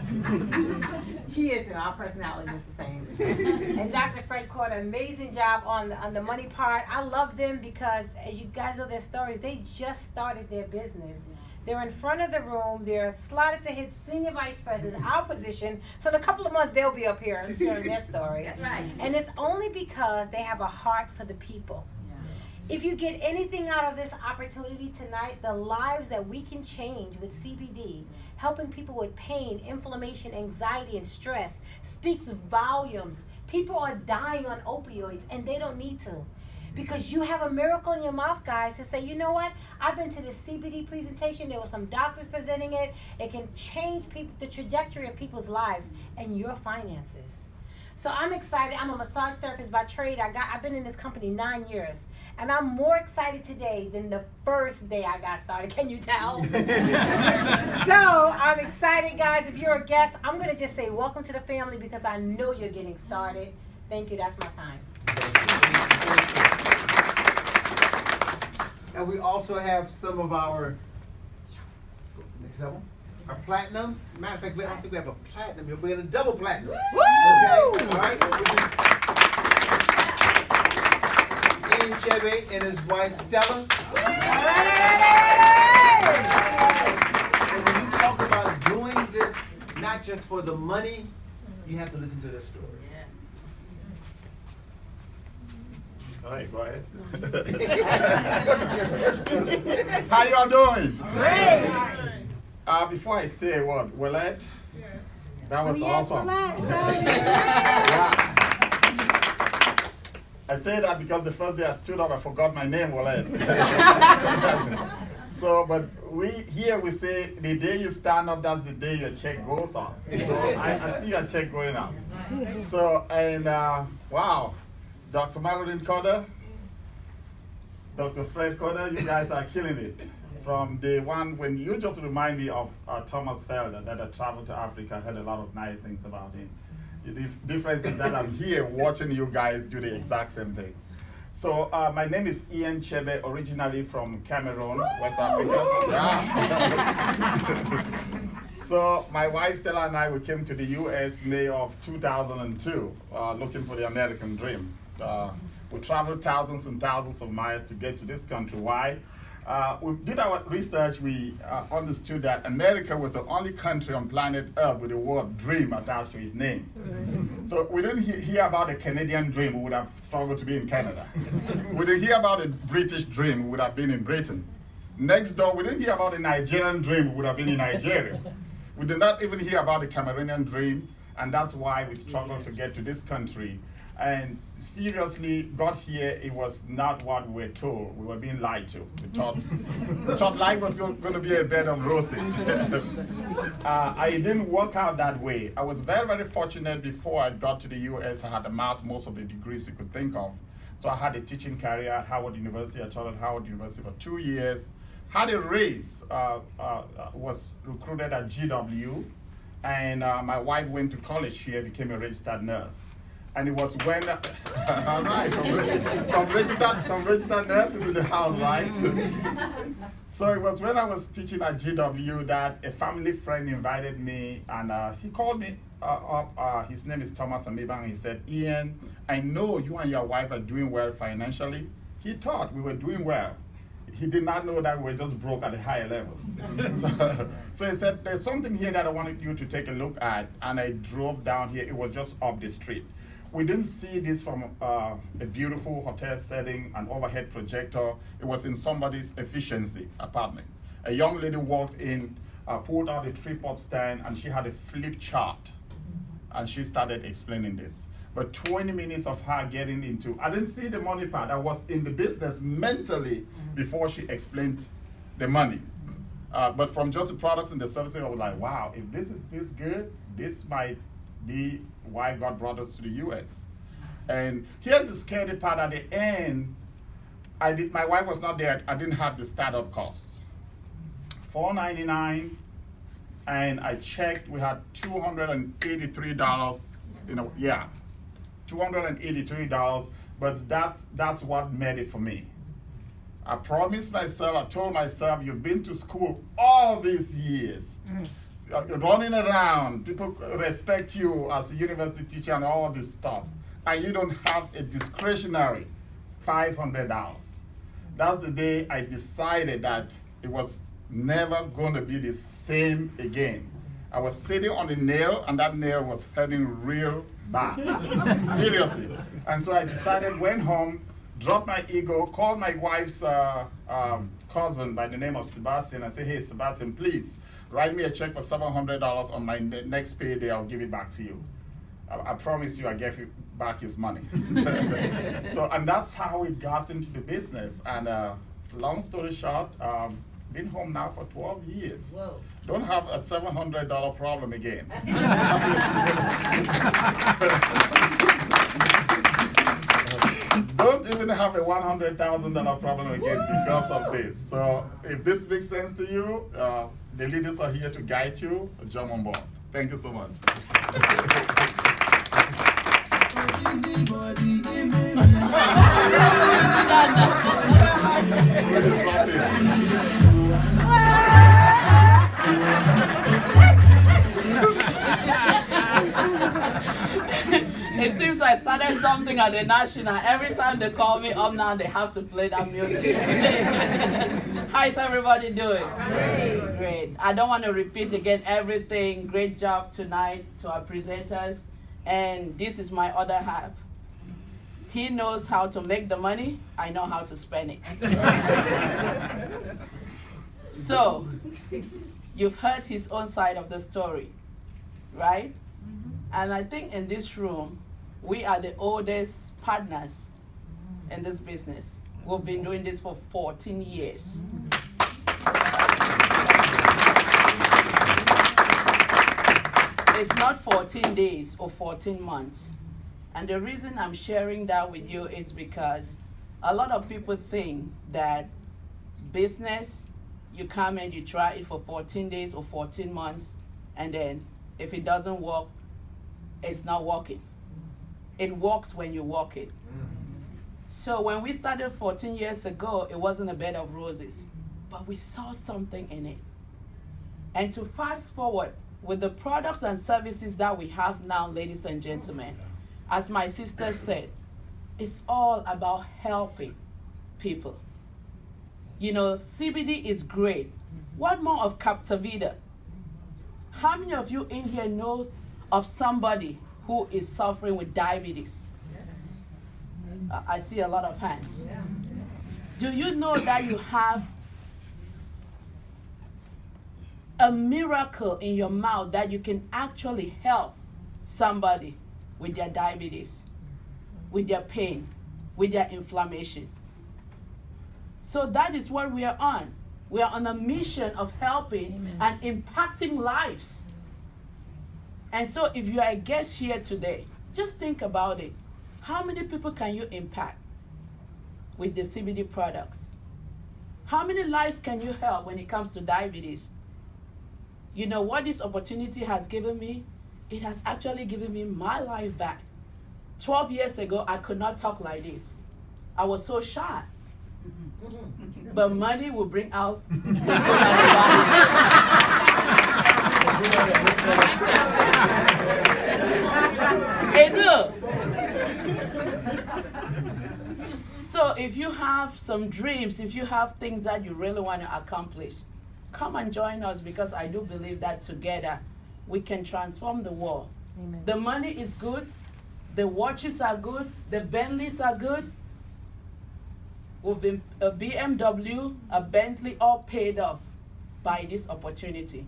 She isn't. Our personality is the same. And Dr. Fred Quarter, amazing job on the money part. I love them because, as you guys know their stories, they just started their business. They're in front of the room. They're slotted to hit senior vice president, our position. So in a couple of months, they'll be up here sharing their story. That's right. And it's only because they have a heart for the people. If you get anything out of this opportunity tonight, the lives that we can change with CBD, helping people with pain, inflammation, anxiety, and stress, speaks volumes. People are dying on opioids, and they don't need to. Because you have a miracle in your mouth, guys, to say, you know what? I've been to this CBD presentation. There were some doctors presenting it. It can change the trajectory of people's lives and your finances. So I'm excited. I'm a massage therapist by trade. I've been in this company 9 years. And I'm more excited today than the first day I got started. Can you tell? So I'm excited, guys. If you're a guest, I'm going to just say welcome to the family because I know you're getting started. Thank you. That's my time. And we also have some of our, next level, our platinums. Matter of fact, I don't think we have a platinum here. We have a double platinum. Woo! Okay, all right. Ian Chebe and his wife Stella. And when you talk about doing this, not just for the money, you have to listen to their story. All right, go ahead. How y'all doing? Great. Before I say a word, Willette, that was Yes, awesome. relax. Yeah. I say that because the first day I stood up, I forgot my name, Willette. So, but we say the day you stand up, that's the day your check goes off. So I see your check going out. So, and wow. Dr. Marilyn Corder, Dr. Fred Corder, you guys are killing it. From day one, when you just remind me of Thomas Felder, that I traveled to Africa, I heard a lot of nice things about him. The difference is that I'm here watching you guys do the exact same thing. So my name is Ian Chebe, originally from Cameroon, West Africa. Yeah. So my wife Stella and I, we came to the US May of 2002, looking for the American dream. We traveled thousands and thousands of miles to get to this country. Why? We did our research. We understood that America was the only country on planet Earth with the word dream attached to its name. So we didn't hear about the Canadian dream. We would have struggled to be in Canada. We didn't hear about the British dream. We would have been in Britain. Next door, we didn't hear about the Nigerian dream. We would have been in Nigeria. We did not even hear about the Cameroonian dream, and that's why we struggled to get to this country. And seriously, got here, it was not what we were told. We were being lied to. We thought life was going to be a bed of roses. It didn't work out that way. I was very, very fortunate before I got to the US. I had amassed most of the degrees you could think of. So I had a teaching career at Howard University. I taught at Howard University for 2 years. Had a raise, was recruited at GW. And my wife went to college here, became a registered nurse. And it was when, all right, some registered nurses in the house, right? So it was when I was teaching at GW that a family friend invited me, and he called me up. His name is Thomas Amiba, and he said, Ian, I know you and your wife are doing well financially. He thought we were doing well. He did not know that we were just broke at a higher level. So he said, there's something here that I wanted you to take a look at, and I drove down here. It was just up the street. We didn't see this from a beautiful hotel setting, an overhead projector. It was in somebody's efficiency apartment. A young lady walked in, pulled out a tripod stand, and she had a flip chart. And she started explaining this. But 20 minutes of her getting into, I didn't see the money part. I was in the business mentally before she explained the money. But from just the products and the services, I was like, wow, if this is this good, this might be why God brought us to the US. And here's the scary part at the end. My wife was not there. I didn't have the startup costs. $4.99, and I checked, we had $283, $283, but that's what made it for me. I promised myself, I told myself, you've been to school all these years. You're running around, people respect you as a university teacher and all this stuff, and you don't have a discretionary $500. That's the day I decided that it was never going to be the same again. I was sitting on a nail, and that nail was hurting real bad, seriously. And so I decided, went home, dropped my ego, called my wife's cousin by the name of Sebastian. I said, hey, Sebastian, please write me a check for $700 on my next payday. I'll give it back to you. I promise you I gave you back his money. And that's how we got into the business. And long story short, been home now for 12 years. Whoa. Don't have a $700 problem again. Don't even have a $100,000 problem again because of this. So if this makes sense to you, the leaders are here to guide you. Jump on board. Thank you so much. It seems I started something at the National. Every time they call me up now, they have to play that music. How's everybody doing? Great. Great. I don't want to repeat again everything. Great job tonight to our presenters. And this is my other half. He knows how to make the money. I know how to spend it. So, you've heard his own side of the story, right? And I think in this room, we are the oldest partners in this business. We've been doing this for 14 years. It's not 14 days or 14 months. And the reason I'm sharing that with you is because a lot of people think that business, you come and you try it for 14 days or 14 months, and then if it doesn't work, it's not working. It works when you work it. So when we started 14 years ago, it wasn't a bed of roses, but we saw something in it. And to fast forward, with the products and services that we have now, ladies and gentlemen, as my sister said, it's all about helping people. You know, CBD is great. What more of Captavida? How many of you in here knows of somebody who is suffering with diabetes? I see a lot of hands. Do you know that you have a miracle in your mouth that you can actually help somebody with their diabetes, with their pain, with their inflammation? So that is what we are on. We are on a mission of helping and impacting lives. And so if you are a guest here today, just think about it. How many people can you impact with the CBD products? How many lives can you help when it comes to diabetes? You know what this opportunity has given me? It has actually given me my life back 12 years ago, I could not talk like this. I was so shy. But money will bring out the good in everybody. So if you have some dreams, if you have things that you really want to accomplish, come and join us, because I do believe that together we can transform the world. Amen. The money is good, the watches are good, the Bentleys are good. We've been a BMW, a Bentley, all paid off by this opportunity.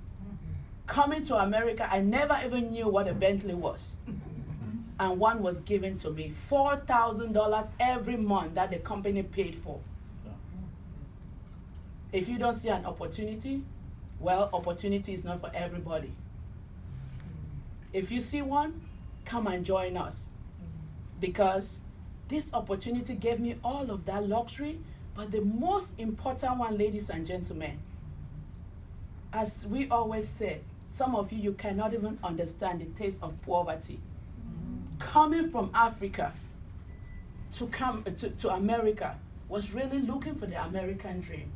Coming to America, I never even knew what a Bentley was. And one was given to me, $4,000 every month that the company paid for. If you don't see an opportunity, well, opportunity is not for everybody. If you see one, come and join us. Because this opportunity gave me all of that luxury, but the most important one, ladies and gentlemen, as we always say, some of you cannot even understand the taste of poverty. Coming from Africa to come to America was really looking for the American dream.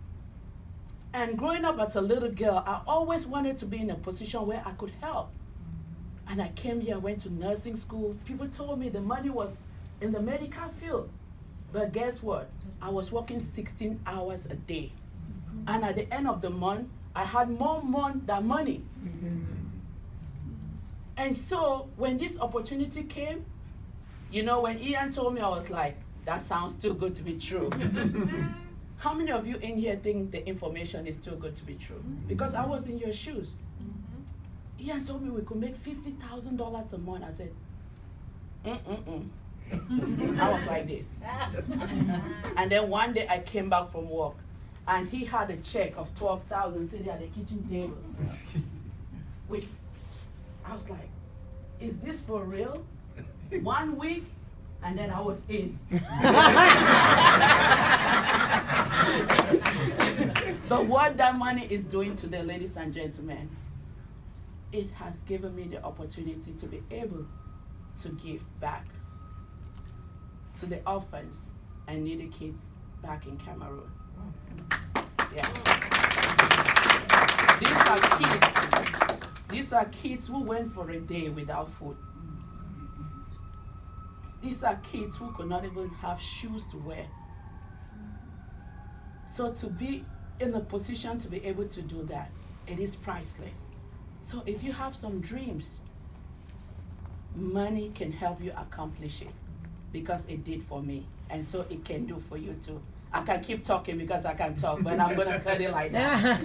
And growing up as a little girl, I always wanted to be in a position where I could help. And I came here, went to nursing school. People told me the money was in the medical field. But guess what? I was working 16 hours a day. And at the end of the month, I had more money than money. And so when this opportunity came, you know, when Ian told me, I was like, that sounds too good to be true. How many of you in here think the information is too good to be true? Because I was in your shoes. Ian told me we could make $50,000 a month. I said, I was like this. And then one day I came back from work, and he had a check of $12,000 sitting at the kitchen table. Which I was like, is this for real? 1 week, and then I was in. But what that money is doing today, ladies and gentlemen, it has given me the opportunity to be able to give back to the orphans and needy kids back in Cameroon. Yeah. These are kids who went for a day without food. These are kids who could not even have shoes to wear. So to be in a position to be able to do that, it is priceless. So if you have some dreams, money can help you accomplish it, because it did for me. And so it can do for you too. I can keep talking because I can talk, but I'm going to cut it like that.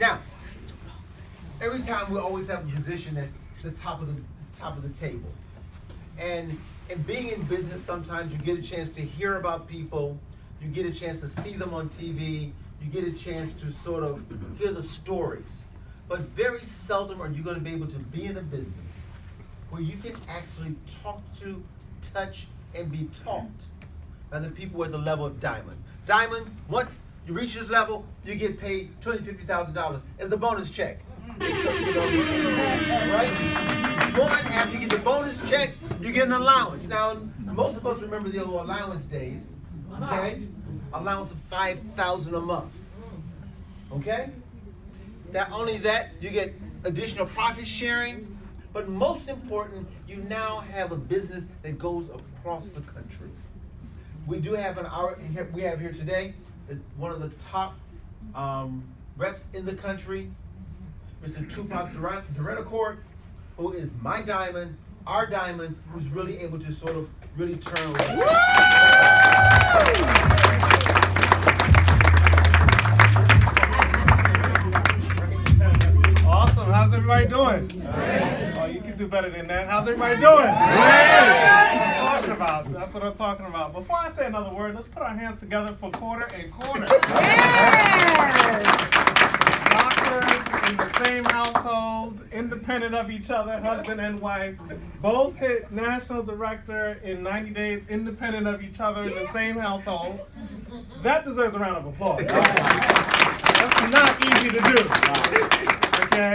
Now, every time we always have a position that's the top of the table. And being in business, sometimes you get a chance to hear about people, you get a chance to see them on TV, you get a chance to sort of hear the stories. But very seldom are you going to be able to be in a business where you can actually talk to, touch, and be taught by the people at the level of Diamond. Diamond, once you reach this level, you get paid $250,000 $50,000 as the bonus check. Right? One, after you get the bonus check, you get an allowance. Now, most of us remember the old allowance days. Okay? Allowance of $5,000 a month. Okay? Not only that, you get additional profit sharing, but most important, you now have a business that goes across the country. We do have we have here today one of the top reps in the country, Mr. Tupac Duranicourt, who is my diamond, our diamond, who's really able to sort of really turn around. Awesome. How's everybody doing? Great. Oh, you can do better than that. How's everybody doing? Great. That's what I'm talking about. Before I say another word, let's put our hands together for Quarter and Corner. Doctors in the same household, independent of each other, husband and wife, both hit national director in 90 days, independent of each other in the same household. That deserves a round of applause. That's not easy to do. Okay?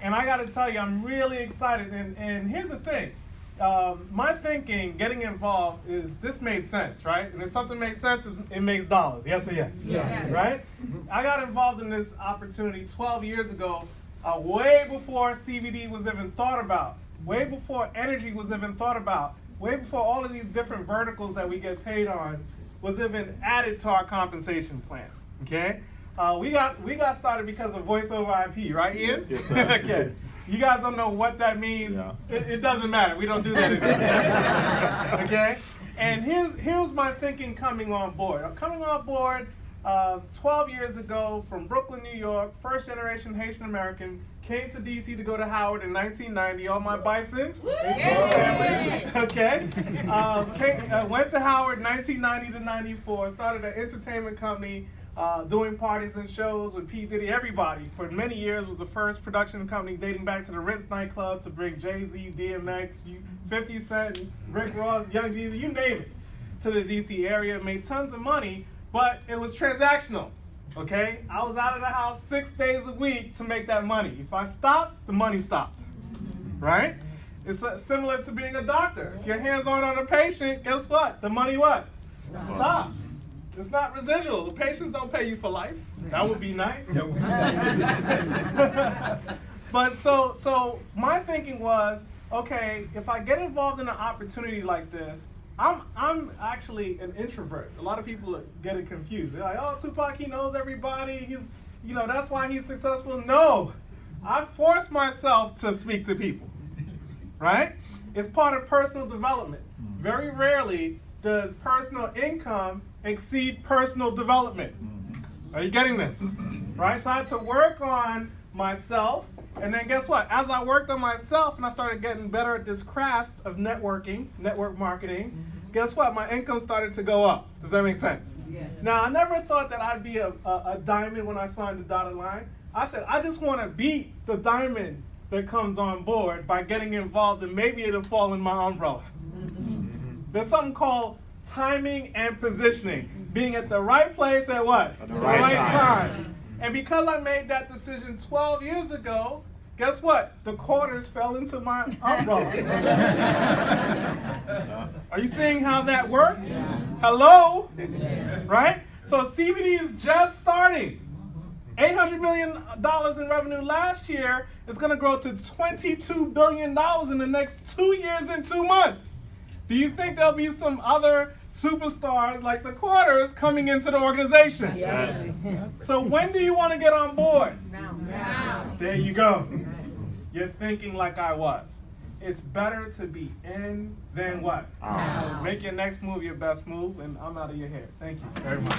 And I got to tell you, I'm really excited. And here's the thing. My thinking, getting involved, is this made sense, right? And if something makes sense, it makes dollars. Yes or yes? Yes. Right? I got involved in this opportunity 12 years ago, way before CBD was even thought about, way before energy was even thought about, way before all of these different verticals that we get paid on was even added to our compensation plan. Okay? We got started because of voice over IP, right, Ian? Yes, sir. Okay. You guys don't know what that means. Yeah. It doesn't matter. We don't do that anymore. Okay? And here's my thinking coming on board. I'm coming on board 12 years ago from Brooklyn, New York, first generation Haitian American, came to DC to go to Howard in 1990 on my bison. Okay? Went to Howard 1990 to 94, started an entertainment company, doing parties and shows with P. Diddy, everybody. For many years was the first production company dating back to the Ritz nightclub to bring Jay-Z, DMX, 50 Cent, Rick Ross, Young Jeezy, you name it, to the DC area. Made tons of money, but it was transactional. Okay? I was out of the house 6 days a week to make that money. If I stopped, the money stopped. Right? It's similar to being a doctor. If your hands aren't on a patient, guess what? The money what? Stops. It's not residual. The patients don't pay you for life. That would be nice. But so my thinking was, okay, if I get involved in an opportunity like this, I'm actually an introvert. A lot of people get it confused. They're like, oh, Tupac, he knows everybody. He's, that's why he's successful. No, I force myself to speak to people, right? It's part of personal development. Very rarely does personal income exceed personal development. Are you getting this? Right? So I had to work on myself, and then guess what? As I worked on myself and I started getting better at this craft of networking, network marketing, guess what? My income started to go up. Does that make sense? Yeah. Now, I never thought that I'd be a diamond when I signed the dotted line. I said, I just want to beat the diamond that comes on board by getting involved, and maybe it'll fall in my umbrella. There's something called timing and positioning. Being at the right place at what? At the right time. And because I made that decision 12 years ago, guess what? The quarters fell into my umbrella. Are you seeing how that works? Hello? Right? So CBD is just starting. $800 million in revenue last year is going to grow to $22 billion in the next 2 years and 2 months. Do you think there'll be some other superstars like the Quarters coming into the organization? Yes. So when do you want to get on board? Now. There you go. You're thinking like I was. It's better to be in than what? Out. Make your next move your best move, and I'm out of your hair. Thank you very much.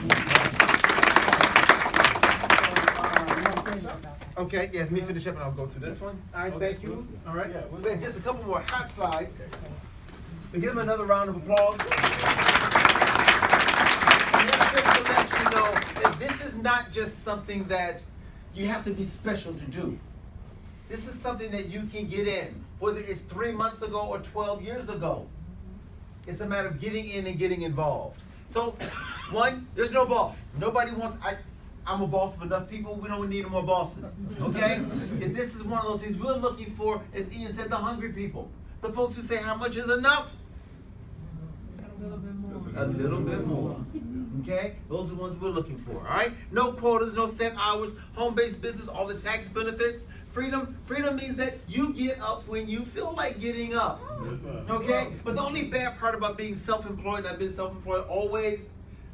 Okay, yeah, let me finish up and I'll go through this one. All right, thank you. All right, we have just a couple more hot slides. And give them another round of applause. And that's just to let you know that this is not just something that you have to be special to do. This is something that you can get in, whether it's 3 months ago or 12 years ago. It's a matter of getting in and getting involved. So, one, there's no boss. Nobody wants, I'm a boss of enough people, we don't need more bosses, okay? If this is one of those things we're looking for, as Ian said, the hungry people. The folks who say how much is enough? A little bit more. Okay? Those are the ones we're looking for. All right? No quotas, no set hours, home-based business, all the tax benefits. Freedom means that you get up when you feel like getting up. Okay? But the only bad part about being self-employed, and I've been self-employed always,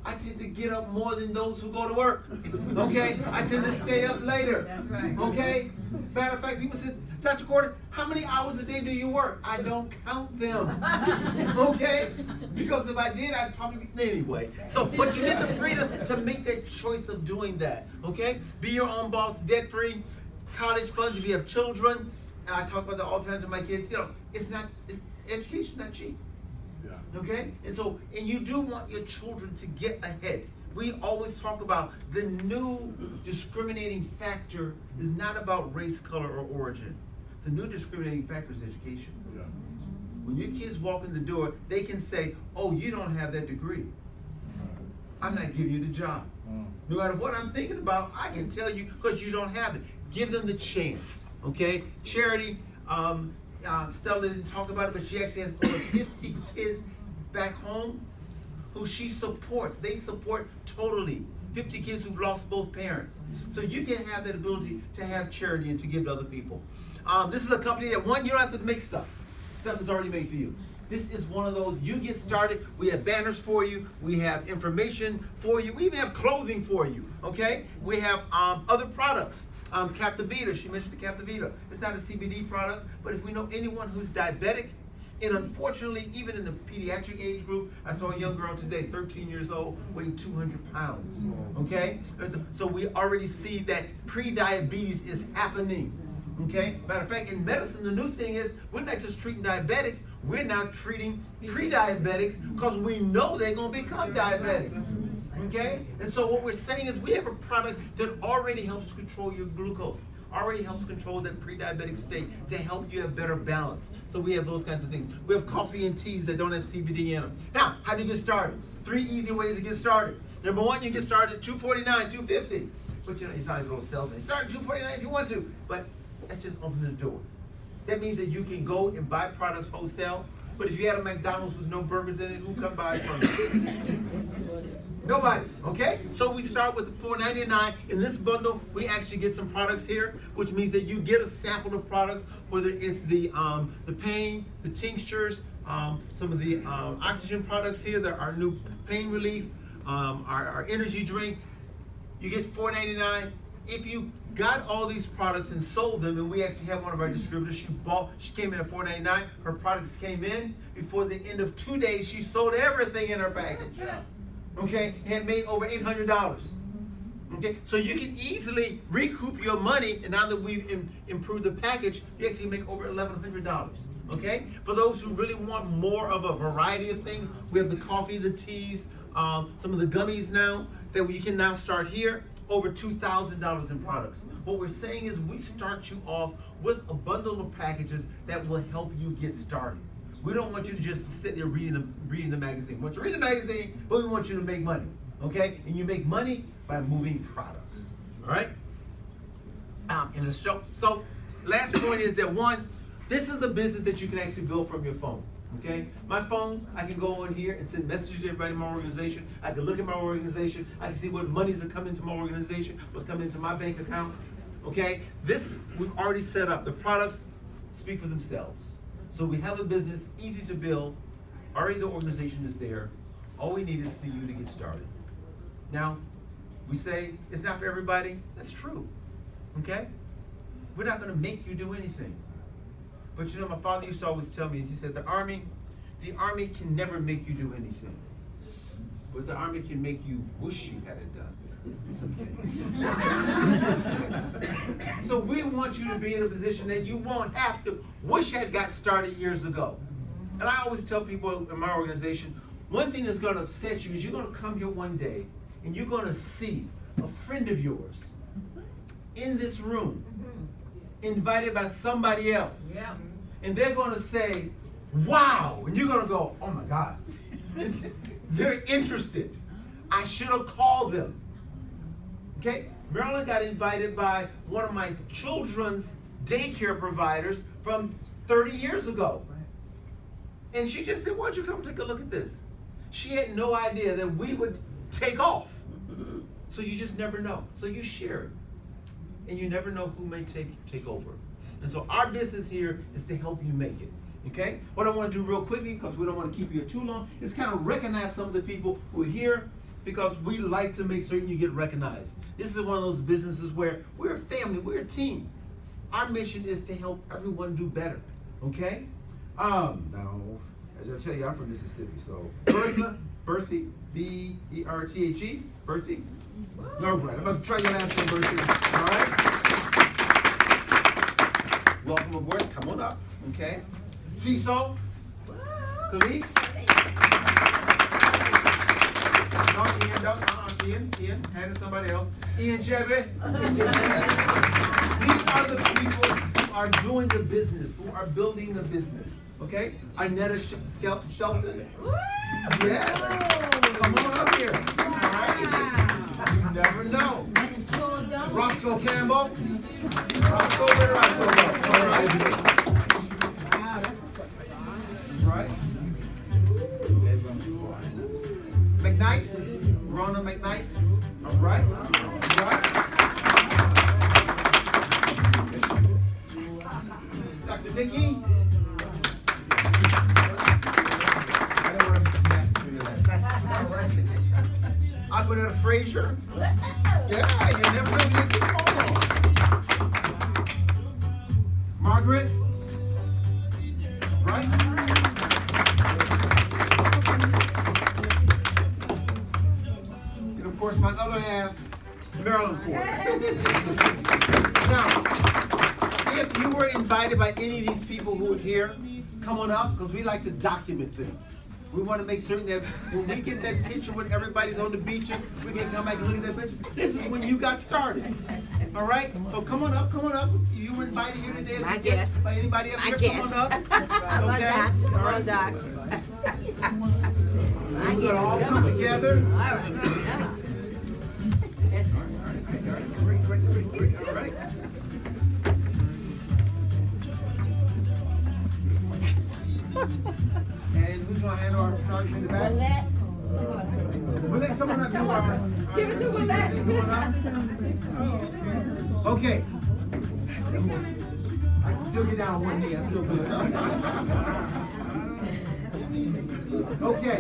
I tend to get up more than those who go to work. Okay? I tend to stay up later. Okay? Matter of fact, people say, Dr. Corder, how many hours a day do you work? I don't count them. Okay? Because if I did, I'd probably be, anyway. So, but you get the freedom to make that choice of doing that. Okay? Be your own boss, debt-free, college funds if you have children. And I talk about that all the time to my kids. Education's not cheap. Okay? And so, and you do want your children to get ahead. We always talk about the new discriminating factor is not about race, color, or origin. The new discriminating factor is education. When your kids walk in the door, they can say, oh, you don't have that degree. I'm not giving you the job. No matter what I'm thinking about, I can tell you because you don't have it. Give them the chance, okay? Charity, Stella didn't talk about it, but she actually has over 50 kids back home who she supports. They support totally. 50 kids who've lost both parents. So you can have that ability to have charity and to give to other people. This is a company that, one, you don't have to make stuff. Stuff is already made for you. This is one of those, you get started, we have banners for you, we have information for you, we even have clothing for you, okay? We have other products. Captivita, she mentioned the Captivita. It's not a CBD product, but if we know anyone who's diabetic, and unfortunately, even in the pediatric age group, I saw a young girl today, 13 years old, weighing 200 pounds, okay? So we already see that pre-diabetes is happening, okay? Matter of fact, in medicine, the new thing is, we're not just treating diabetics, we're now treating pre-diabetics because we know they're gonna become diabetics, okay? And so what we're saying is we have a product that already helps control your glucose, already helps control that pre-diabetic state to help you have better balance. So we have those kinds of things. We have coffee and teas that don't have CBD in them. Now, how do you get started? 3 easy ways to get started. Number one, you get started at $249, $250. But you know, it's not a little salesman. Start at $249 if you want to, but that's just opening the door. That means that you can go and buy products wholesale, but if you had a McDonald's with no burgers in it, who come buy it from you? Nobody, okay? So we start with the $4.99. In this bundle, we actually get some products here, which means that you get a sample of products, whether it's the pain, the tinctures, some of the oxygen products here, there are new pain relief, our energy drink. You get $4.99. If you got all these products and sold them, and we actually have one of our distributors, she came in at $4.99. Her products came in. Before the end of 2 days, she sold everything in her package. Okay, and made over $800. Okay, so you can easily recoup your money, and now that we've improved the package, you actually make over $1,100. Okay, for those who really want more of a variety of things, we have the coffee, the teas, some of the gummies now that you can now start here. Over $2,000 in products. What we're saying is we start you off with a bundle of packages that will help you get started. We don't want you to just sit there reading the magazine. We want you to read the magazine, but we want you to make money, okay? And you make money by moving products, all right? So last point is that one, this is a business that you can actually build from your phone, okay? My phone, I can go on here and send messages to everybody in my organization. I can look at my organization. I can see what monies are coming into my organization, what's coming into my bank account, okay? This, we've already set up. The products speak for themselves. So we have a business, easy to build, already the organization is there. All we need is for you to get started. Now, we say it's not for everybody. That's true, okay? We're not gonna make you do anything. But you know, my father used to always tell me, he said, the army can never make you do anything. But the army can make you wish you had it done. Some things. So we want you to be in a position that you won't have to wish had got started years ago. And I always tell people in my organization, one thing that's going to upset you is you're going to come here one day and you're going to see a friend of yours in this room, invited by somebody else. Yeah. And they're going to say, wow, and you're going to go, oh my God. They're interested. I should have called them. Okay, Marilyn got invited by one of my children's daycare providers from 30 years ago. And she just said, why don't you come take a look at this? She had no idea that we would take off. So you just never know. So you share it. And you never know who may take over. And so our business here is to help you make it. Okay? What I want to do real quickly, because we don't want to keep you here too long, is kind of recognize some of the people who are here, because we like to make certain you get recognized. This is one of those businesses where we're a family, we're a team. Our mission is to help everyone do better, okay? Now, as I tell you, I'm from Mississippi, so Berthe, B-E-R-T-H-E, Berthe. No, right, I'm going to try your last name, Berthe, all right? Welcome aboard, come on up, okay? Ciso, Khalees. Ian, hand to somebody else. Ian Chevy. These are the people who are doing the business, who are building the business. Okay? Arnetta Shelton. Yes. Come on up here. All right. You never know. Roscoe Campbell. October. All right. Right. McKnight. Ronald McKnight. All right. All right. Dr. Nikki. I don't want to mess with that. Aquanetta Frazier. Yeah, you never know who you Margaret. Right? And of course, my other half, Marilyn Court. Now, if you were invited by any of these people who are here, come on up, because we like to document things. We want to make certain that when we get that picture when everybody's on the beaches, we can come back and look at that picture. This is when you got started. All right? So come on up, come on up. You were invited here today as a guest by anybody up here. Come on up. Okay? All right. We're going to all come together. All right. All right. And who's going to handle our photography in the back? Willette, come on up. Give it to Willette. Okay. I can still get down on one knee. I'm still good. Okay.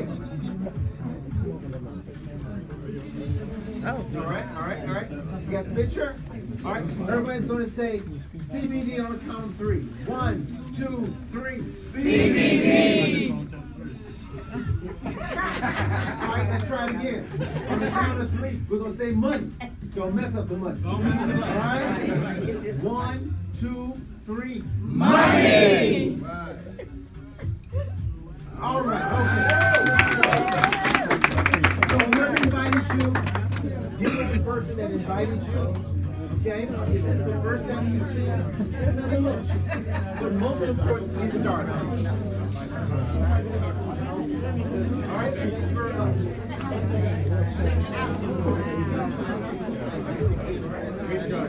Oh. All right. You got the picture? All right. Everybody's going to say CBD on the count of 3. 1, 2, 3. CBD. All right, let's try it again. On the count of 3, we're going to say money. Don't mess up the money. All right? 1, 2, 3. Money. All right. Okay. So whoever invited you, give it to the person that invited you. Okay? If this is the first time you see it, get another look. But most importantly, start. All right, thank you very much. Great job.